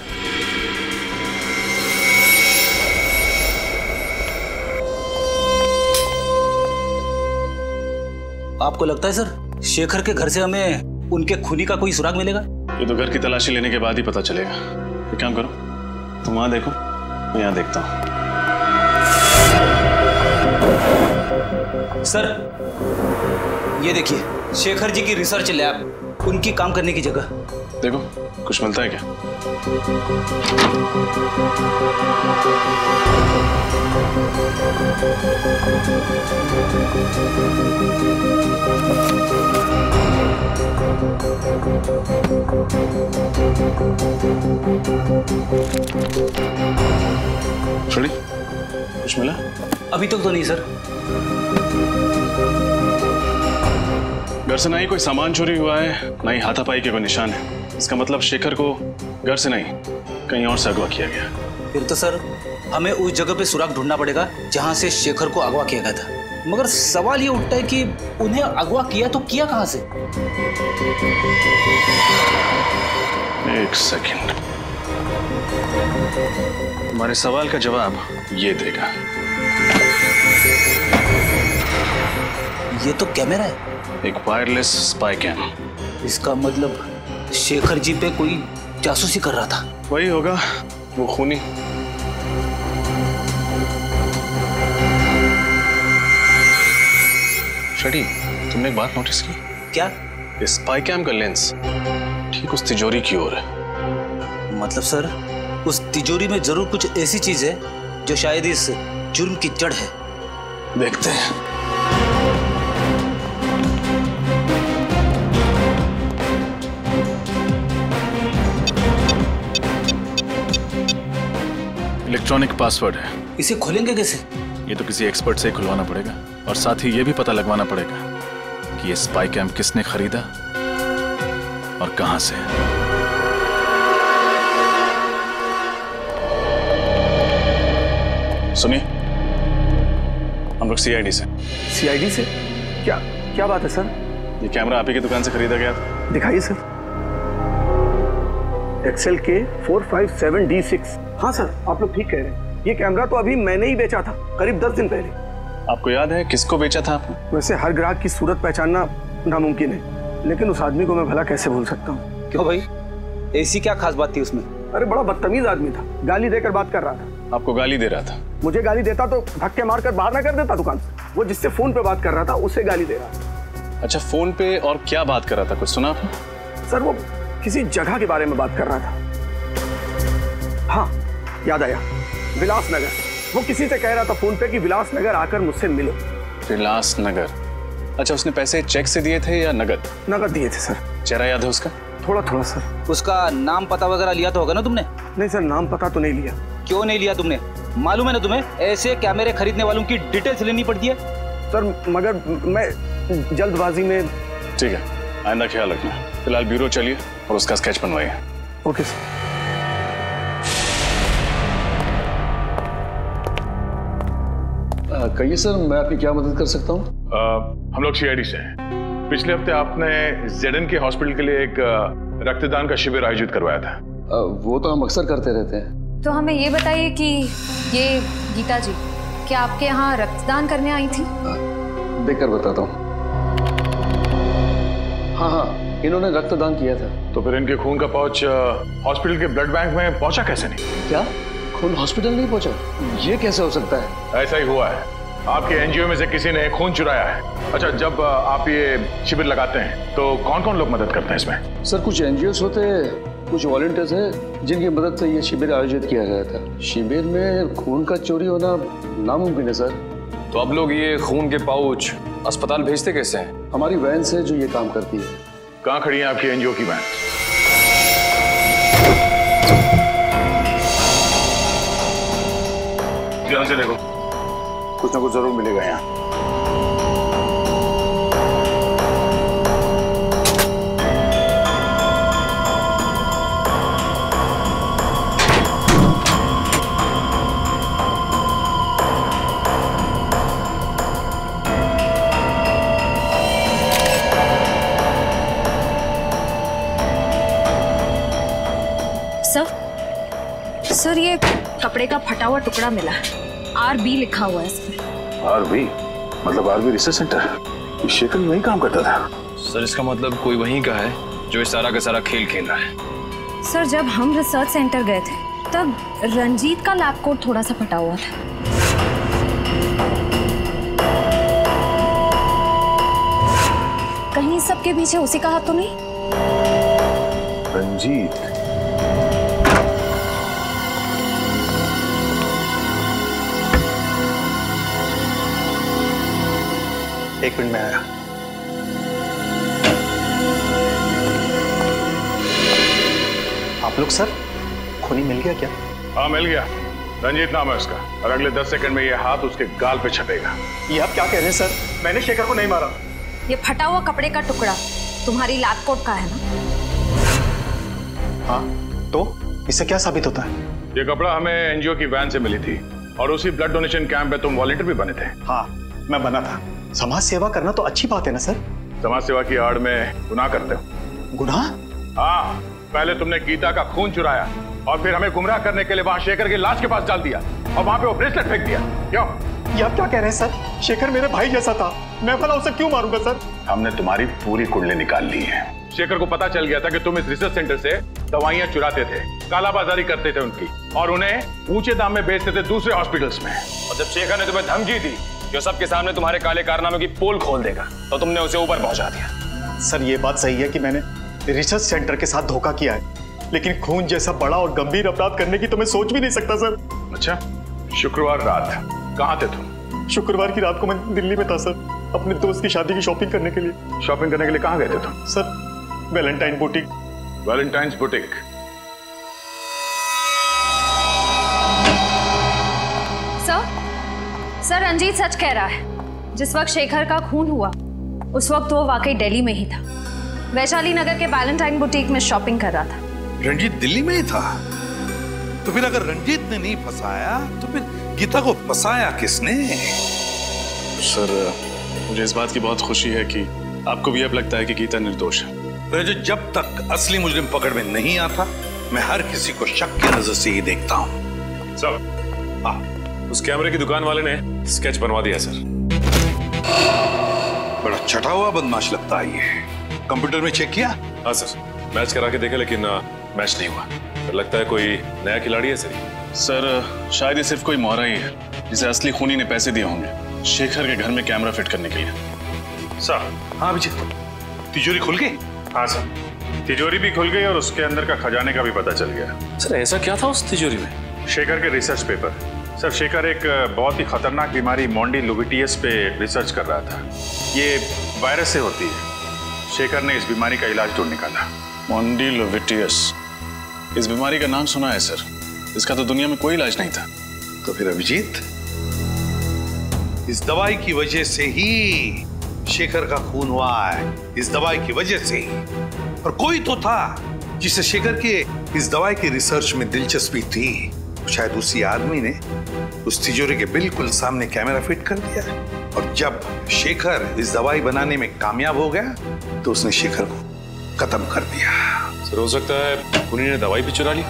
आपको लगता है सर शेखर के घर से हमें उनके खूनी का कोई सुराग मिलेगा? ये तो घर की तलाशी लेने के बाद ही पता चलेगा। एक काम करो, तुम वहां देखो, मैं यहाँ देखता हूँ। सर, ये देखिए शेखर जी की रिसर्च लैब, उनकी काम करने की जगह। देखो, कुछ मिलता है क्या? छोड़ी, कुछ मिला? अभी तक तो नहीं सर। घर से ना ही कोई सामान चोरी हुआ है, ना ही हाथापाई के कोई निशान है। इसका मतलब शेखर को घर से नहीं, कहीं और से अगवा किया गया। फिर तो सर हमें उस जगह पे सुराग ढूंढना पड़ेगा जहां से शेखर को अगवा किया गया था। मगर सवाल ये उठता है कि उन्हें अगवा किया तो किया कहां से? एक सेकंड, तुम्हारे सवाल का जवाब ये देगा। ये तो कैमरा है। एक वायरलेस स्पाई कैम। इसका मतलब शेखर जी पे कोई जासूसी कर रहा था। वही होगा, वो खूनी। शडी, तुमने एक बात नोटिस की? क्या? इस स्पाई कैम का लेंस ठीक उस तिजोरी की ओर है। मतलब सर उस तिजोरी में जरूर कुछ ऐसी चीज है जो शायद इस जुर्म की जड़ है। देखते हैं। इलेक्ट्रॉनिक पासवर्ड है। इसे खोलेंगे कैसे? ये तो किसी एक्सपर्ट से ही खुलवाना पड़ेगा और साथ ही ये भी पता लगवाना पड़ेगा कि ये स्पाई कैम्प किसने खरीदा और कहां से। सुनिए, हम लोग सीआईडी से। सीआईडी से? क्या क्या बात है सर? ये कैमरा आप ही की दुकान से खरीदा गया था। दिखाइए सर। एक्सेल के 457D6। हाँ सर, आप लोग ठीक कह रहे हैं। ये कैमरा तो अभी मैंने ही बेचा था, करीब 10 दिन पहले। आपको याद है किसको बेचा था आपने? वैसे हर ग्राहक की सूरत पहचानना नामुमकिन है, लेकिन उस आदमी को मैं भला कैसे भूल सकता हूँ। क्यों भाई, ऐसी क्या खास बात थी उसमें? अरे बड़ा बदतमीज आदमी था, गाली देकर बात कर रहा था। आपको गाली दे रहा था? मुझे गाली देता तो धक्के मारकर बाहर ना कर देता दुकान से। वो जिससे फोन पे बात कर रहा था उससे गाली दे रहा था। अच्छा, फोन पे और क्या बात कर रहा था, कुछ सुना आपने? सर वो किसी जगह के बारे में बात कर रहा था। हाँ याद आया, विलासनगर। वो किसी से कह रहा था फोन पे कि विलासनगर आकर मुझसे मिलो। विलासनगर? अच्छा, उसने पैसे चेक से दिए थे या नगद? नगद दिए थे सर। चेहरा याद है उसका? थोड़ा थोड़ा सर। उसका नाम पता वगैरह लिया तो होगा ना तुमने? नहीं सर, नाम पता तो नहीं लिया। क्यों नहीं लिया तुमने? मालूम है ना तुम्हें, ऐसे कैमरे खरीदने वालों की डिटेल्स लेनी पड़ती है। सर मगर मैं जल्दबाजी में। ठीक है, आइंदा ख्याल रखना। फिलहाल ब्यूरो चलिए और उसका स्केच बनवाइए। Okay sir. कहिए सर, मैं आपकी क्या मदद कर सकता हूँ? हम लोग सीआईडी से हैं। पिछले हफ्ते आपने जेडन के हॉस्पिटल के लिए एक रक्तदान का शिविर आयोजित करवाया था। वो तो हम अक्सर करते रहते हैं। तो हमें ये बताइए कि ये गीता जी क्या आपके यहाँ रक्तदान करने आई थी? देखकर बताता हूँ। हाँ हाँ, इन्होंने रक्तदान किया था। तो फिर इनके खून का पाउच हॉस्पिटल के ब्लड बैंक में पहुंचा कैसे नहीं? क्या खून हॉस्पिटल नहीं पहुंचा? ये कैसे हो सकता है? ऐसा ही हुआ है, आपके एनजीओ में से किसी ने खून चुराया है। अच्छा, जब आप ये शिविर लगाते हैं तो कौन कौन लोग मदद करते हैं इसमें? सर कुछ एनजीओस होते हैं, कुछ वॉलंटियर्स हैं जिनकी मदद से ये शिविर आयोजित किया गया था। शिविर में खून का चोरी होना नामुमकिन है सर। तो अब लोग ये खून के पाउच अस्पताल भेजते कैसे हैं? हमारी वैन से जो ये काम करती है। कहाँ खड़ी है आपकी एनजीओ की वैन? ध्यान से देखो, कुछ ना कुछ जरूर मिलेगा यहाँ। सर ये कपड़े का फटा हुआ टुकड़ा मिला है, RB लिखा हुआ है इसमें। RB मतलब RB रिसर्च सेंटर? शेखर वहीं काम करता था। सर इसका मतलब कोई वहीं का है जो इस सारा का सारा खेल खेल रहा है। सर जब हम रिसर्च सेंटर गए थे तब रंजीत का लैब कोट थोड़ा सा फटा हुआ था। कहीं सबके पीछे उसी का हाथ तो नहीं? रंजीत? एक मिनट में आया। आप लोग सर, खूनी मिल गया क्या? हाँ मिल गया, रंजीत नाम है उसका, और अगले 10 सेकंड में ये हाथ उसके गाल पे छपेगा। ये आप क्या कह रहे हैं सर? मैंने शेखर को नहीं मारा। ये फटा हुआ कपड़े का टुकड़ा तुम्हारी लैब कोट का है ना? हाँ, तो इससे क्या साबित होता है? ये कपड़ा हमें एनजीओ की वैन से मिली थी और उसी ब्लड डोनेशन कैंप में तुम वॉलंटियर भी बने थे। हाँ मैं बना था। समाज सेवा करना तो अच्छी बात है ना सर? समाज सेवा की आड़ में गुनाह करते हो। गुनाह? हाँ, पहले तुमने गीता का खून चुराया और फिर हमें गुमराह करने के लिए वहां शेखर की लाश के पास डाल दिया और वहां पे वो ब्रेसलेट फेंक दिया। क्यों? ये आप क्या कह रहे हैं सर? शेखर मेरे भाई जैसा था, मैं भला उसे क्यों मारूंगा सर? हमने तुम्हारी पूरी कुंडली निकाल ली है। शेखर को पता चल गया था कि तुम इस रिसर्च सेंटर से दवाइयां चुराते थे, कालाबाजारी करते थे उनकी, और उन्हें ऊंचे दाम में बेचते थे दूसरे हॉस्पिटल्स में। और जब शेखर ने तुम्हें धमकी दी जो सबके सामने तुम्हारे काले कारनामों की पोल खोल देगा, तो तुमने उसे ऊपर पहुंचा दिया। सर ये बात सही है कि मैंने रिसर्च सेंटर के साथ धोखा किया है, लेकिन खून जैसा बड़ा और गंभीर अपराध करने की तो मैं सोच भी नहीं सकता सर। अच्छा, शुक्रवार रात कहाँ थे तुम? शुक्रवार की रात को मैं दिल्ली में था सर, अपने दोस्त की शादी की शॉपिंग करने के लिए। शॉपिंग करने के लिए कहाँ गए थे तुम? Sir Valentine boutique. Valentine's boutique? Sir Ranjit सच कह रहा है। जिस वक्त शेखर का खून हुआ उस वक्त वो वाकई दिल्ली में ही था। वैशाली नगर के वैलेंटाइन बुटीक में शॉपिंग कर रहा था। रंजीत दिल्ली में ही था? तो फिर अगर रंजीत ने नहीं फंसाया तो फिर गीता को फंसाया किसने? सर मुझे इस बात की बहुत खुशी है कि आपको भी अब लगता है कि गीता निर्दोष है। तो जब तक असली मुजरिम पकड़ में नहीं आता मैं हर किसी को शक की नजर से ही देखता हूँ। सर उस कैमरे की दुकान वाले ने स्केच बनवा दिया सर। बड़ा छटा हुआ बदमाश लगता है ये। कंप्यूटर में चेक किया? हाँ सर, मैच करा के देखा लेकिन मैच नहीं हुआ। तो लगता है कोई नया खिलाड़ी है सर शायद ये सिर्फ कोई मोहरा ही है जिसे असली खूनी ने पैसे दिए होंगे शेखर के घर में कैमरा फिट करने के लिए। सर हाँ अभिजीत, तिजोरी खुल गई? हाँ सर, तिजोरी भी खुल गई और उसके अंदर का खजाने का भी पता चल गया। सर ऐसा क्या था उस तिजोरी में? शेखर के रिसर्च पेपर। सर शेखर एक बहुत ही खतरनाक बीमारी मोंडिलोविटियस पे रिसर्च कर रहा था। ये वायरस से होती है। शेखर ने इस बीमारी का इलाज ढूंढ निकाला। मोंडिलोविटियस, इस बीमारी का नाम सुना है सर, इसका तो दुनिया में कोई इलाज नहीं था। तो फिर अभिजीत इस दवाई की वजह से ही शेखर का खून हुआ है। इस दवाई की वजह से ही। और कोई तो था जिसे शेखर के इस दवाई की रिसर्च में दिलचस्पी थी। शायद उसी आदमी ने उस तिजोरी के बिल्कुल सामने कैमरा फिट कर दिया। और जब शेखर इस दवाई बनाने में कामयाब हो गया तो उसने शेखर को खत्म कर दिया। सर हो सकता है खूनी ने दवाई भी चुरा ली।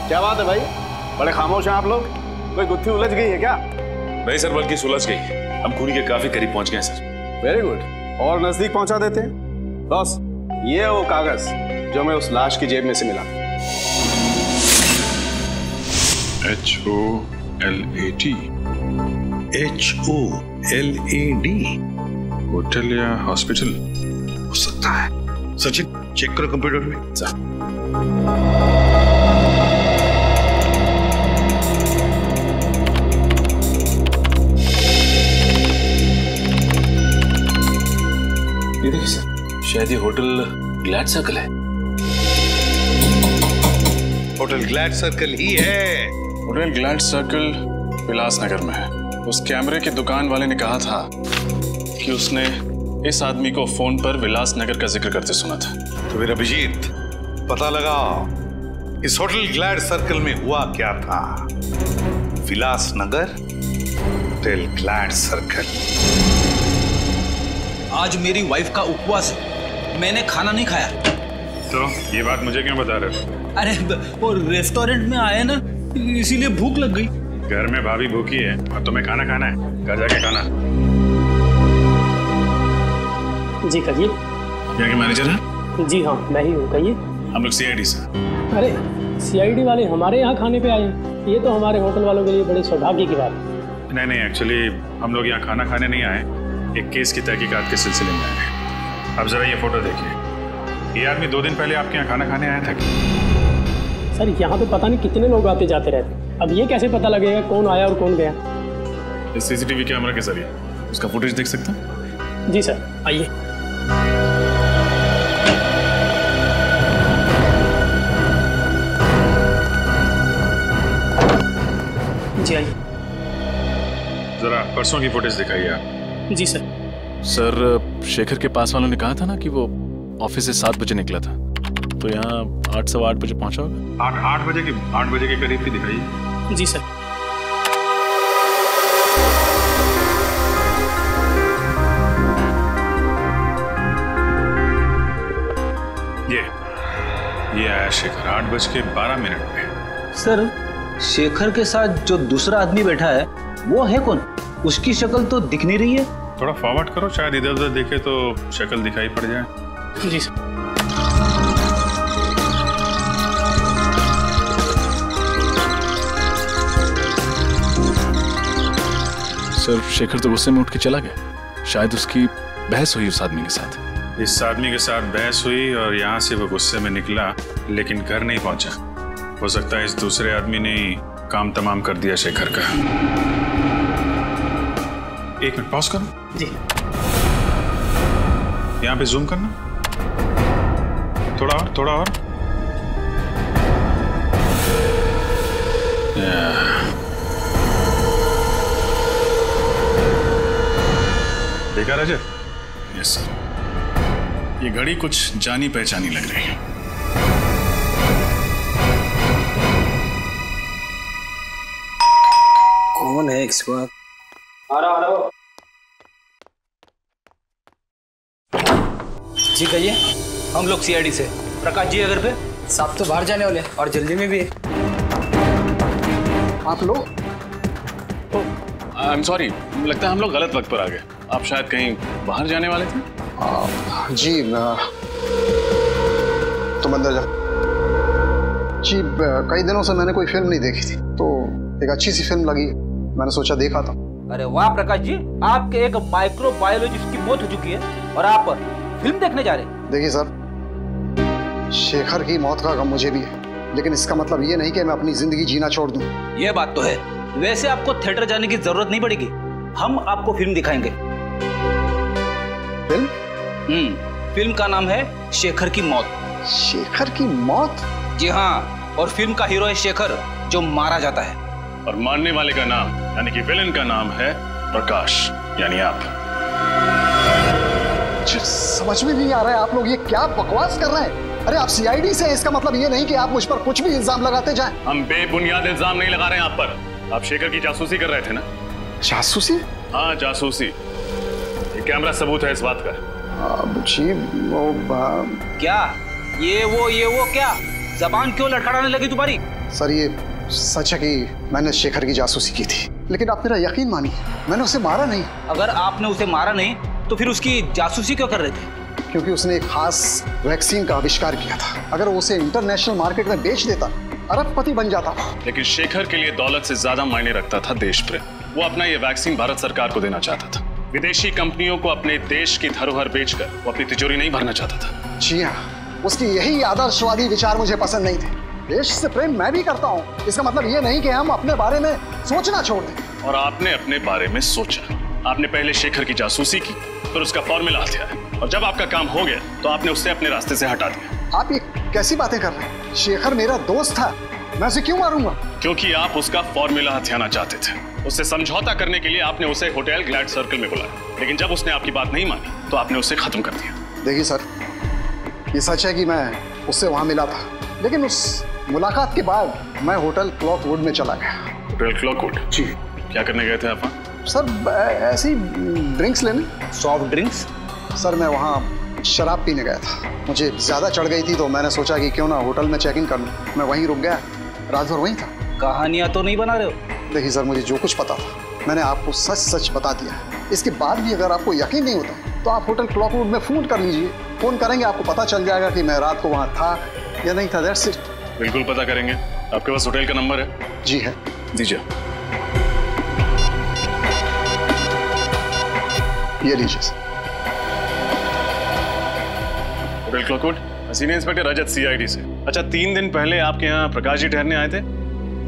क्या बात है भाई, बड़े खामोश हैं आप लोग। कोई गुत्थी उलझ गई है क्या? नहीं सर, बल्कि सुलझ गई। हम खूनी के काफी करीब पहुंच गए सर। वेरी गुड, और नजदीक पहुंचा देते हैं। बॉस ये है वो कागज जो मैं उस लाश की जेब में से मिला। HOLAD। HOLAD होटल या हॉस्पिटल हो सकता है। सचिन चेक करो कंप्यूटर में। ये देखिए सर, शायद ये होटल ग्लैड सर्कल है। होटल ग्लैड सर्कल ही है। होटल ग्लैड सर्कल विलासनगर में है। उस कैमरे की दुकान वाले ने कहा था कि उसने इस आदमी को फोन पर विलासनगर का जिक्र करते सुना था। तो फिर अभिजीत पता लगाओ इस होटल ग्लैड सर्कल में हुआ क्या था। Vilasnagar, hotel glad circle. आज मेरी वाइफ का उपवास है, मैंने खाना नहीं खाया। तो ये बात मुझे क्यों बता रहे हो? अरे वो रेस्टोरेंट में आए ना, इसीलिए भूख लग गई। घर में भाभी भूखी है और तुम्हें खाना खाना है, घर जाके खाना। जी कहिए। यहाँ के मैनेजर हैं? जी हाँ मैं ही हूँ, कहिए। हम लोग CID से। अरे CID वाले हमारे यहाँ खाने पे आए हैं, ये तो हमारे होटल वालों के लिए बड़े सौभाग्य की बात है। नहीं एक्चुअली हम लोग यहाँ खाना खाने नहीं आए, एक केस की तहकीकात के सिलसिले में आए हैं। अब जरा ये फोटो देखिए। ये आदमी 2 दिन पहले आपके यहाँ खाना खाने आया था क्या? सर यहाँ पे पता नहीं कितने लोग आते जाते रहते, अब ये कैसे पता लगेगा कौन आया और कौन गया? इस CCTV कैमरा के जरिए उसका फुटेज देख सकते हैं? जी सर आइए। जी आइए। जरा परसों की फुटेज दिखाइए आप। जी सर। सर शेखर के पास वालों ने कहा था ना कि वो ऑफिस से 7 बजे निकला था, तो यहाँ 8 सवा 8 बजे पहुंचा होगा। 8 बजे के करीब की दिखाइए। जी सर। ये आया शेखर 8:12 पे। सर शेखर के साथ जो दूसरा आदमी बैठा है वो है कौन? उसकी शक्ल तो दिख नहीं रही है। थोड़ा फॉरवर्ड करो, शायद इधर उधर देखे तो शक्ल दिखाई पड़ जाए। जी सर। सर शेखर तो गुस्से में उठ के चला गया, शायद उसकी बहस हुई उस आदमी के साथ। इस आदमी के साथ बहस हुई और यहाँ से वो गुस्से में निकला लेकिन घर नहीं पहुंचा। हो सकता है इस दूसरे आदमी ने काम तमाम कर दिया शेखर का। 1 मिनट पॉज करो। जी। यहाँ पे जूम करना, थोड़ा और। देखा रजत? Yes sir. ये घड़ी कुछ जानी पहचानी लग रही है। कौन है इस वक्त? आ रहा। जी कहिए। हम लोग सीआईडी से। प्रकाश जी अगर पे साहब तो बाहर जाने वाले और जल्दी में भी है। आप लोग? आई एम सॉरी, लगता है हम लोग गलत वक्त पर आ गए। आप शायद कहीं बाहर जाने वाले थे? जी तुम अंदर जा। जी कई दिनों से मैंने कोई फिल्म नहीं देखी थी, तो एक अच्छी सी फिल्म लगी, मैंने सोचा देखा था। अरे वाह प्रकाश जी, आपके एक माइक्रोबायोलॉजिस्ट की मौत हो चुकी है और आप फिल्म देखने जा रहे हैं। देखिए सर, शेखर की मौत का गम मुझे भी है, लेकिन इसका मतलब ये नहीं कि मैं अपनी जिंदगी जीना छोड़ दूं। ये बात तो है। वैसे आपको थिएटर जाने की जरूरत नहीं पड़ेगी, हम आपको फिल्म दिखाएंगे। फिल्म? फिल्म का नाम है शेखर की मौत। शेखर की मौत? जी हाँ, और फिल्म का हीरो है शेखर, जो मारा जाता है। और मारने वाले का नाम यानी कि विलेन का नाम है प्रकाश, यानी आप। समझ में नहीं आ रहा है, आप लोग ये क्या बकवास कर रहे हैं? अरे आप सीआईडी से हैं, इसका मतलब ये नहीं कि आप मुझ पर कुछ भी इल्जाम लगाते जाएं। हम बेबुनियाद इल्जाम नहीं लगा रहे हैं आप पर। आप शेखर की जासूसी कर रहे थे ना? जासूसी? हाँ जासूसी। ये कैमरा सबूत है इस बात का। जी वो क्या ये वो क्या जबान क्यों लड़खड़ाने लगी तुम्हारी? सर ये सच है कि मैंने शेखर की जासूसी की थी, लेकिन आप मेरा यकीन मानिए, मैंने उसे मारा नहीं। अगर आपने उसे मारा नहीं तो फिर उसकी जासूसी क्यों कर रहे थे? क्योंकि उसने एक खास वैक्सीन का आविष्कार किया था। अगर वो उसे इंटरनेशनल मार्केट में बेच देता, अरबपति बन जाता। लेकिन शेखर के लिए दौलत से ज्यादा मायने रखता था देश प्रेम। वो अपना ये वैक्सीन भारत सरकार को देना चाहता था। विदेशी कंपनियों को अपने देश की धरोहर बेचकर वो अपनी तिजोरी नहीं भरना चाहता था। जी हाँ, उसकी यही आदर्शवादी विचार मुझे पसंद नहीं थे। देश से प्रेम मैं भी करता हूँ, इसका मतलब ये नहीं कि हम अपने बारे में सोचना छोड़ दें। और आपने अपने बारे में सोचा। आपने पहले शेखर की जासूसी की, फिर उसका फॉर्मूला हथियाया, और जब आपका काम हो गया तो आपने उससे अपने रास्ते से हटा दिया। आप ये कैसी बातें कर रहे हैं? शेखर मेरा दोस्त था, मैं उसे क्यों मारूंगा? क्योंकि आप उसका फॉर्मूला हथियाना चाहते थे। उससे समझौता करने के लिए आपने उसे होटल ग्लैड सर्कल में बुलाया, लेकिन जब उसने आपकी बात नहीं मानी तो आपने उसे खत्म कर दिया। देखिए सर, ये सच है कि मैं उससे वहां मिला था, लेकिन उस मुलाकात के बाद मैं होटल क्लॉकवुड में चला गया। होटल क्लॉकवुड? जी। क्या करने गए थे आप? सर ऐसे ही ड्रिंक्स लेने। Soft drinks? सर मैं वहाँ शराब पीने गया था, मुझे ज़्यादा चढ़ गई थी तो मैंने सोचा कि क्यों ना होटल में चेक इन कर लूँ। मैं वहीं रुक गया, रात भर वहीं था। कहानियाँ तो नहीं बना रहे हो? देखिए सर, मुझे जो कुछ पता था मैंने आपको सच सच बता दिया है। इसके बाद भी अगर आपको यकीन नहीं होता तो आप होटल क्लॉकवुड में फ़ोन कर लीजिए। फ़ोन करेंगे, आपको पता चल जाएगा कि मैं रात को वहाँ था या नहीं था। That's it. बिल्कुल पता करेंगे। आपके पास होटल का नंबर है? जी है। दीजिए। ये लीजिए सर। होटल क्लॉकवुड, सीनियर इंस्पेक्टर रजत, सीआईडी से। अच्छा, 3 दिन पहले आपके यहाँ प्रकाश जी ठहरने आए थे?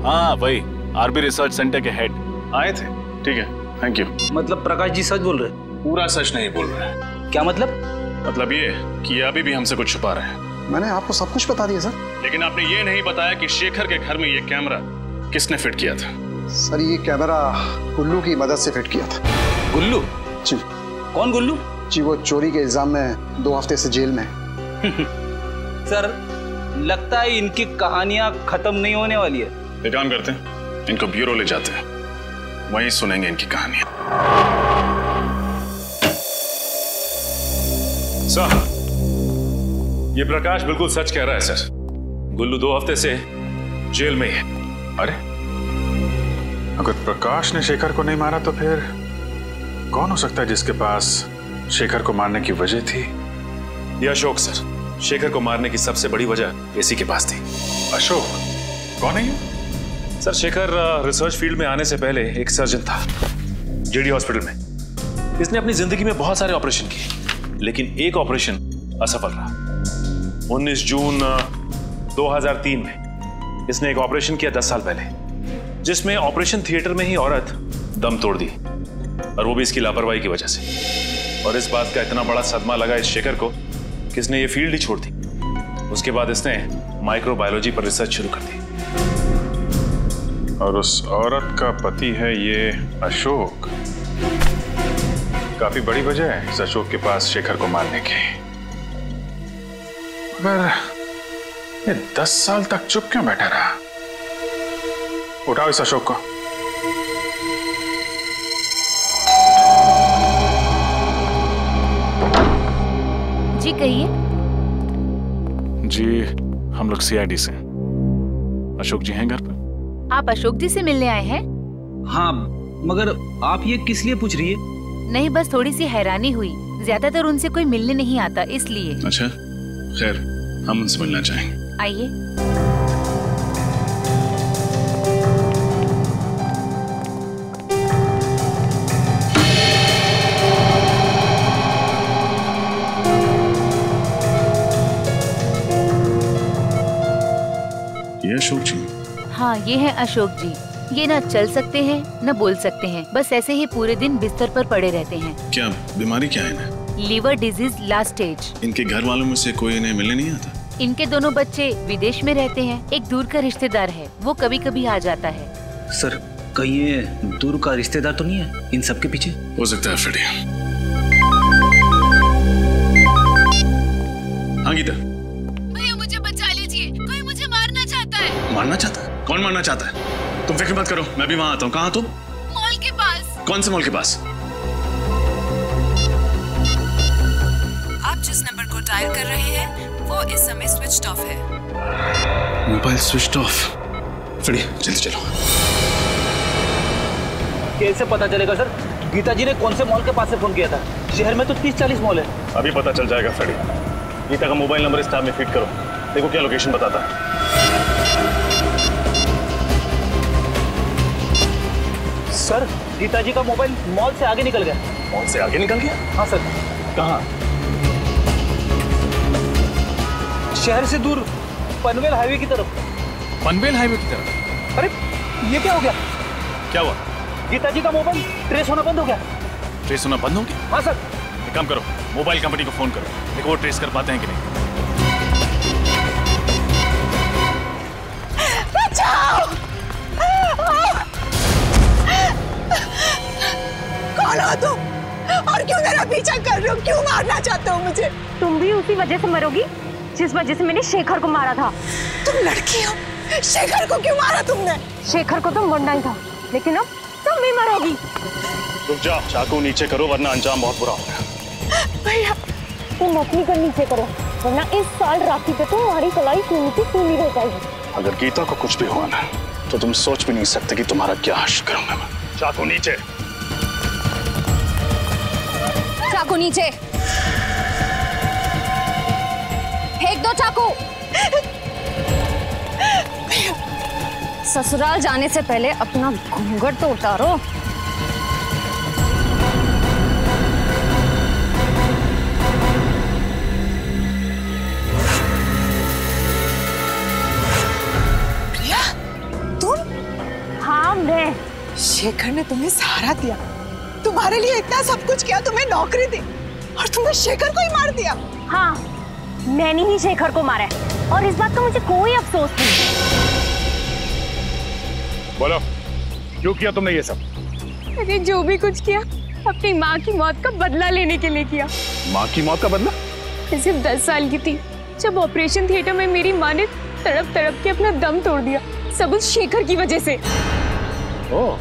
हाँ वही, आरबी रिसर्च सेंटर के हेड आए थे। ठीक है, थैंक यू। मतलब प्रकाश जी सच बोल रहे? पूरा सच नहीं बोल रहे। क्या मतलब? मतलब ये कि अभी भी हमसे कुछ छुपा रहे हैं। मैंने आपको सब कुछ बता दिया सर। लेकिन आपने ये नहीं बताया कि शेखर के घर में ये कैमरा किसने फिट किया था? सर ये कैमरा गुल्लू की मदद से फिट किया था। गुल्लू? जी। कौन गुल्लू? जी वो चोरी के इल्जाम में 2 हफ्ते से जेल में। सर लगता है इनकी कहानियां खत्म नहीं होने वाली है। एक काम करते हैं, इनको ब्यूरो ले जाते हैं, वहीं सुनेंगे इनकी कहानियां। सर, ये प्रकाश बिल्कुल सच कह रहा है सर। गुल्लू 2 हफ्ते से जेल में ही है। अरे अगर प्रकाश ने शेखर को नहीं मारा तो फिर कौन हो सकता है जिसके पास शेखर को मारने की वजह थी? ये अशोक सर। शेखर को मारने की सबसे बड़ी वजह इसी के पास थी। अशोक कौन है ये? सर शेखर रिसर्च फील्ड में आने से पहले एक सर्जन था जेडी हॉस्पिटल में। इसने अपनी जिंदगी में बहुत सारे ऑपरेशन किए, लेकिन एक ऑपरेशन असफल रहा। 19 जून 2003 में इसने एक ऑपरेशन किया 10 साल पहले, जिसमें ऑपरेशन थिएटर में ही औरत दम तोड़ दी, और वो भी इसकी लापरवाही की वजह से। और इस बात का इतना बड़ा सदमा लगा इस शेखर को कि इसने ये फील्ड ही छोड़ दी। उसके बाद इसने माइक्रोबायोलॉजी पर रिसर्च शुरू कर दी। और उस औरत का पति है ये अशोक। काफी बड़ी वजह है इस अशोक के पास शेखर को मारने की। पर ये 10 साल तक चुप क्यों बैठा रहा? उठाओ इस अशोक को। जी कहिए। जी हम लोग सीआईडी से। अशोक जी हैं घर पर? आप अशोक जी से मिलने आए हैं? हाँ, मगर आप ये किस लिए पूछ रही है? नहीं, बस थोड़ी सी हैरानी हुई। ज्यादातर उनसे कोई मिलने नहीं आता, इसलिए। अच्छा, खैर हम उनसे मिलना चाहेंगे। आइए। ये अशोक जी? हाँ, ये है अशोक जी। ये ना चल सकते हैं न बोल सकते हैं, बस ऐसे ही पूरे दिन बिस्तर पर पड़े रहते हैं। क्या बीमारी क्या है इन्हें? Liver disease last stage. इनके घर वालों में से कोई इन्हें मिलने नहीं आता? इनके दोनों बच्चे विदेश में रहते हैं। एक दूर का रिश्तेदार है, वो कभी कभी आ जाता है। सर, कहीं ये दूर का रिश्तेदार तो नहीं है इन सब के पीछे? हो सकता है फ्रेडी। हाँ गीता। भैया मुझे बचा लीजिए, कोई मुझे मारना चाहता है। मारना चाहता है? कौन मारना चाहता है? तुम फिक्र मत करो, मैं भी वहाँ आता हूँ। कहाँ तुम? मॉल के पास। कौन से मॉल के पास? आप जिस नंबर को डायल कर रहे हैं वो इस समय स्विच ऑफ है। Mobile switch off. फ्रेडी जल्दी चलो। कैसे पता चलेगा सर? गीता जी ने कौन से मॉल के पास से फोन किया था? शहर में तो 30-40 मॉल है। अभी पता चल जाएगा फ्रेडी। गीता का मोबाइल नंबर इस टैब में फीड करो, देखो क्या लोकेशन बताता है। सर, गीता जी का मोबाइल मॉल से आगे निकल गया। मॉल से आगे निकल गया? हाँ सर। कहाँ? शहर से दूर, पनवेल हाईवे की तरफ। पनवेल हाईवे की तरफ? अरे ये क्या हो गया? क्या हुआ? गीता जी का मोबाइल ट्रेस होना बंद हो गया। ट्रेस होना बंद हो गया? हाँ सर। एक काम करो, मोबाइल कंपनी को फोन करो, देखो वो ट्रेस कर पाते हैं कि नहीं। बचाओ! कौन हो तुम? और क्यों मेरा पीछा कर रहे हो? क्यों मारना चाहते हो मुझे? तुम भी उसी वजह से मरोगी जिस वजह से मैंने शेखर को मारा था। तुम लड़की हो, शेखर को क्यों मारा तुमने? शेखर को तो मरना ही था, लेकिन अब तुम भी मरोगी। रुक जाओ, चाकू नीचे करो वरना अंजाम बहुत बुरा होगा। भैया, तुम अपनी कर नीचे करो, वरना इस साल राखी पे तुम्हारी कलाई खूनी की खूनी रह जाएगी। अगर गीता को कुछ भी हुआ ना, तो तुम सोच भी नहीं सकते कि तुम्हारा क्या हश्र करूंगा मैं। चाकू नीचे। चाकू नीचे। फेंक दो चाकू। ससुराल जाने से पहले अपना घूंघट तो उतारो। प्रिया, तुम? हाँ मैं। शेखर ने तुम्हें सहारा दिया, तुम्हारे लिए इतना सब कुछ किया, तुम्हें नौकरी दी, और तुमने शेखर को ही मार दिया। हाँ, मैंने ही शेखर को मारा है, और इस बात का मुझे कोई अफसोस नहीं। बोलो, क्यों किया तुमने ये सब? मैंने जो भी कुछ किया अपनी माँ की मौत का बदला लेने के लिए किया। माँ की मौत का बदला? मैं सिर्फ 10 साल की थी जब ऑपरेशन थिएटर में मेरी माँ ने तड़प तड़प के अपना दम तोड़ दिया, सब उस शेखर की वजह से। ओह,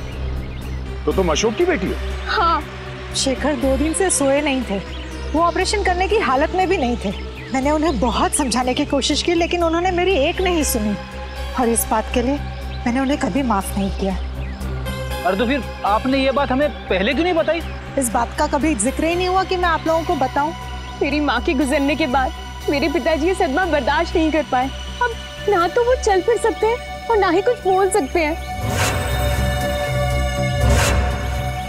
तो तुम अशोक की बेटी हो? हाँ। शेखर 2 दिन से सोए नहीं थे, वो ऑपरेशन करने की हालत में भी नहीं थे। मैंने उन्हें बहुत समझाने की कोशिश की, लेकिन उन्होंने मेरी एक नहीं सुनी, और इस बात के लिए मैंने उन्हें कभी माफ नहीं किया। अरे तो फिर आपने ये बात हमें पहले क्यों नहीं बताई? इस बात का कभी जिक्र ही नहीं हुआ कि मैं आप लोगों को बताऊं। मेरी माँ के गुजरने के बाद मेरे पिताजी ये सदमा बर्दाश्त नहीं कर पाए। अब ना तो वो चल फिर सकते हैं और ना ही कुछ बोल सकते हैं।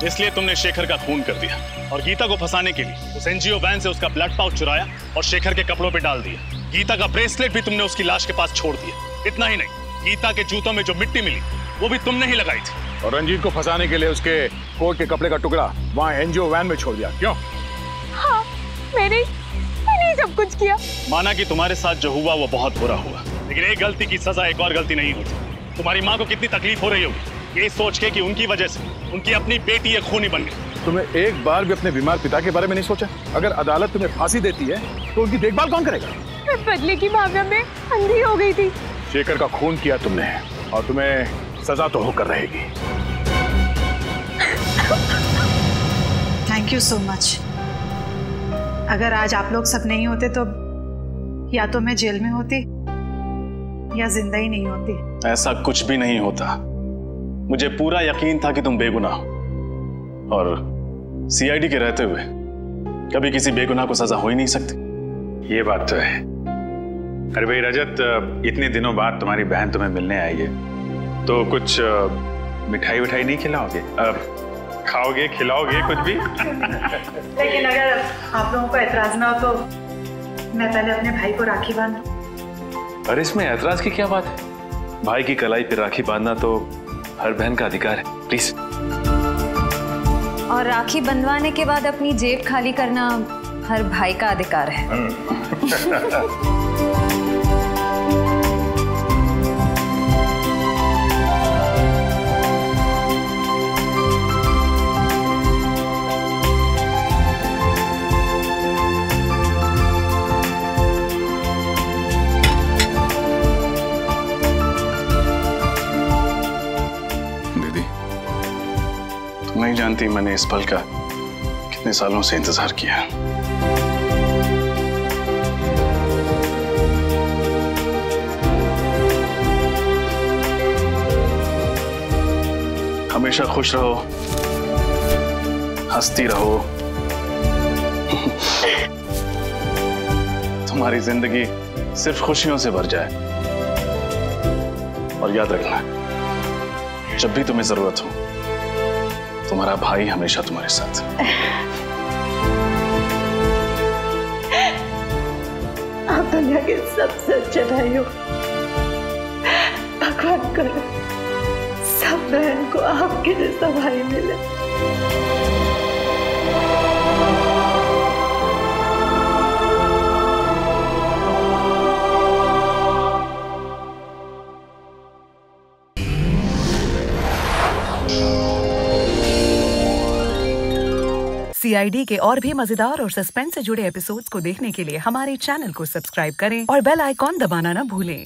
इसलिए तुमने शेखर का खून कर दिया और गीता को फंसाने के लिए उस एनजीओ वैन से उसका ब्लड पाउच चुराया और शेखर के कपड़ों पे डाल दिया। गीता का ब्रेसलेट भी तुमने उसकी लाश के पास छोड़ दिया। इतना ही नहीं, गीता के जूतों में जो मिट्टी मिली वो भी तुमने ही लगाई थी। और रंजीत को फंसाने के लिए उसके कोट के कपड़े का टुकड़ा वहाँ एनजीओ वैन में छोड़ दिया, क्यों? हाँ, मैंने सब कुछ किया। माना कि तुम्हारे साथ जो हुआ वो बहुत बुरा हुआ, लेकिन एक गलती की सजा एक और गलती नहीं होती। तुम्हारी माँ को कितनी तकलीफ हो रही होगी ये सोच के कि उनकी वजह से उनकी अपनी बेटी एक खूनी बन गई। तुम्हें एक बार भी अपने बीमार पिता के बारे में नहीं सोचा? अगर अदालत तुम्हें फांसी देती है तो उनकी देखभाल कौन करेगा? मैं बदले की भावना में अंधी हो गई थी। शेखर का खून किया तुमने और तुम्हें सजा तो होकर रहेगी। Thank you so much. अगर आज आप लोग सब नहीं होते तो या तो मैं जेल में होती या जिंदा ही नहीं होती। ऐसा कुछ भी नहीं होता। मुझे पूरा यकीन था कि तुम बेगुनाह हो, और सीआईडी के रहते हुए कभी किसी बेगुनाह को सजा हो ही नहीं सकती। ये बात तो है। अरे भाई रजत, इतने दिनों बाद तुम्हारी बहन तुम्हें मिलने आई है, तो कुछ मिठाई विठाई नहीं खिलाओगे? खाओगे, खिलाओगे कुछ भी? लेकिन अगर आप लोगों को एतराज ना हो तो मैं पहले अपने भाई को राखी बांधूं। अरे इसमें एतराज की क्या बात है? भाई की कलाई पे राखी बांधना तो हर बहन का अधिकार है। प्लीज। और राखी बंधवाने के बाद अपनी जेब खाली करना हर भाई का अधिकार है। नहीं जानती मैंने इस पल का कितने सालों से इंतजार किया। हमेशा खुश रहो, हंसती रहो। तुम्हारी जिंदगी सिर्फ खुशियों से भर जाए। और याद रखना, जब भी तुम्हें जरूरत हो तुम्हारा भाई हमेशा तुम्हारे साथ। आप दुनिया के सबसे अच्छे भाई हो। भगवान करे सब बहन को आपके जैसा भाई मिले। सीआईडी के और भी मजेदार और सस्पेंस से जुड़े एपिसोड्स को देखने के लिए हमारे चैनल को सब्सक्राइब करें और बेल आइकॉन दबाना ना भूलें।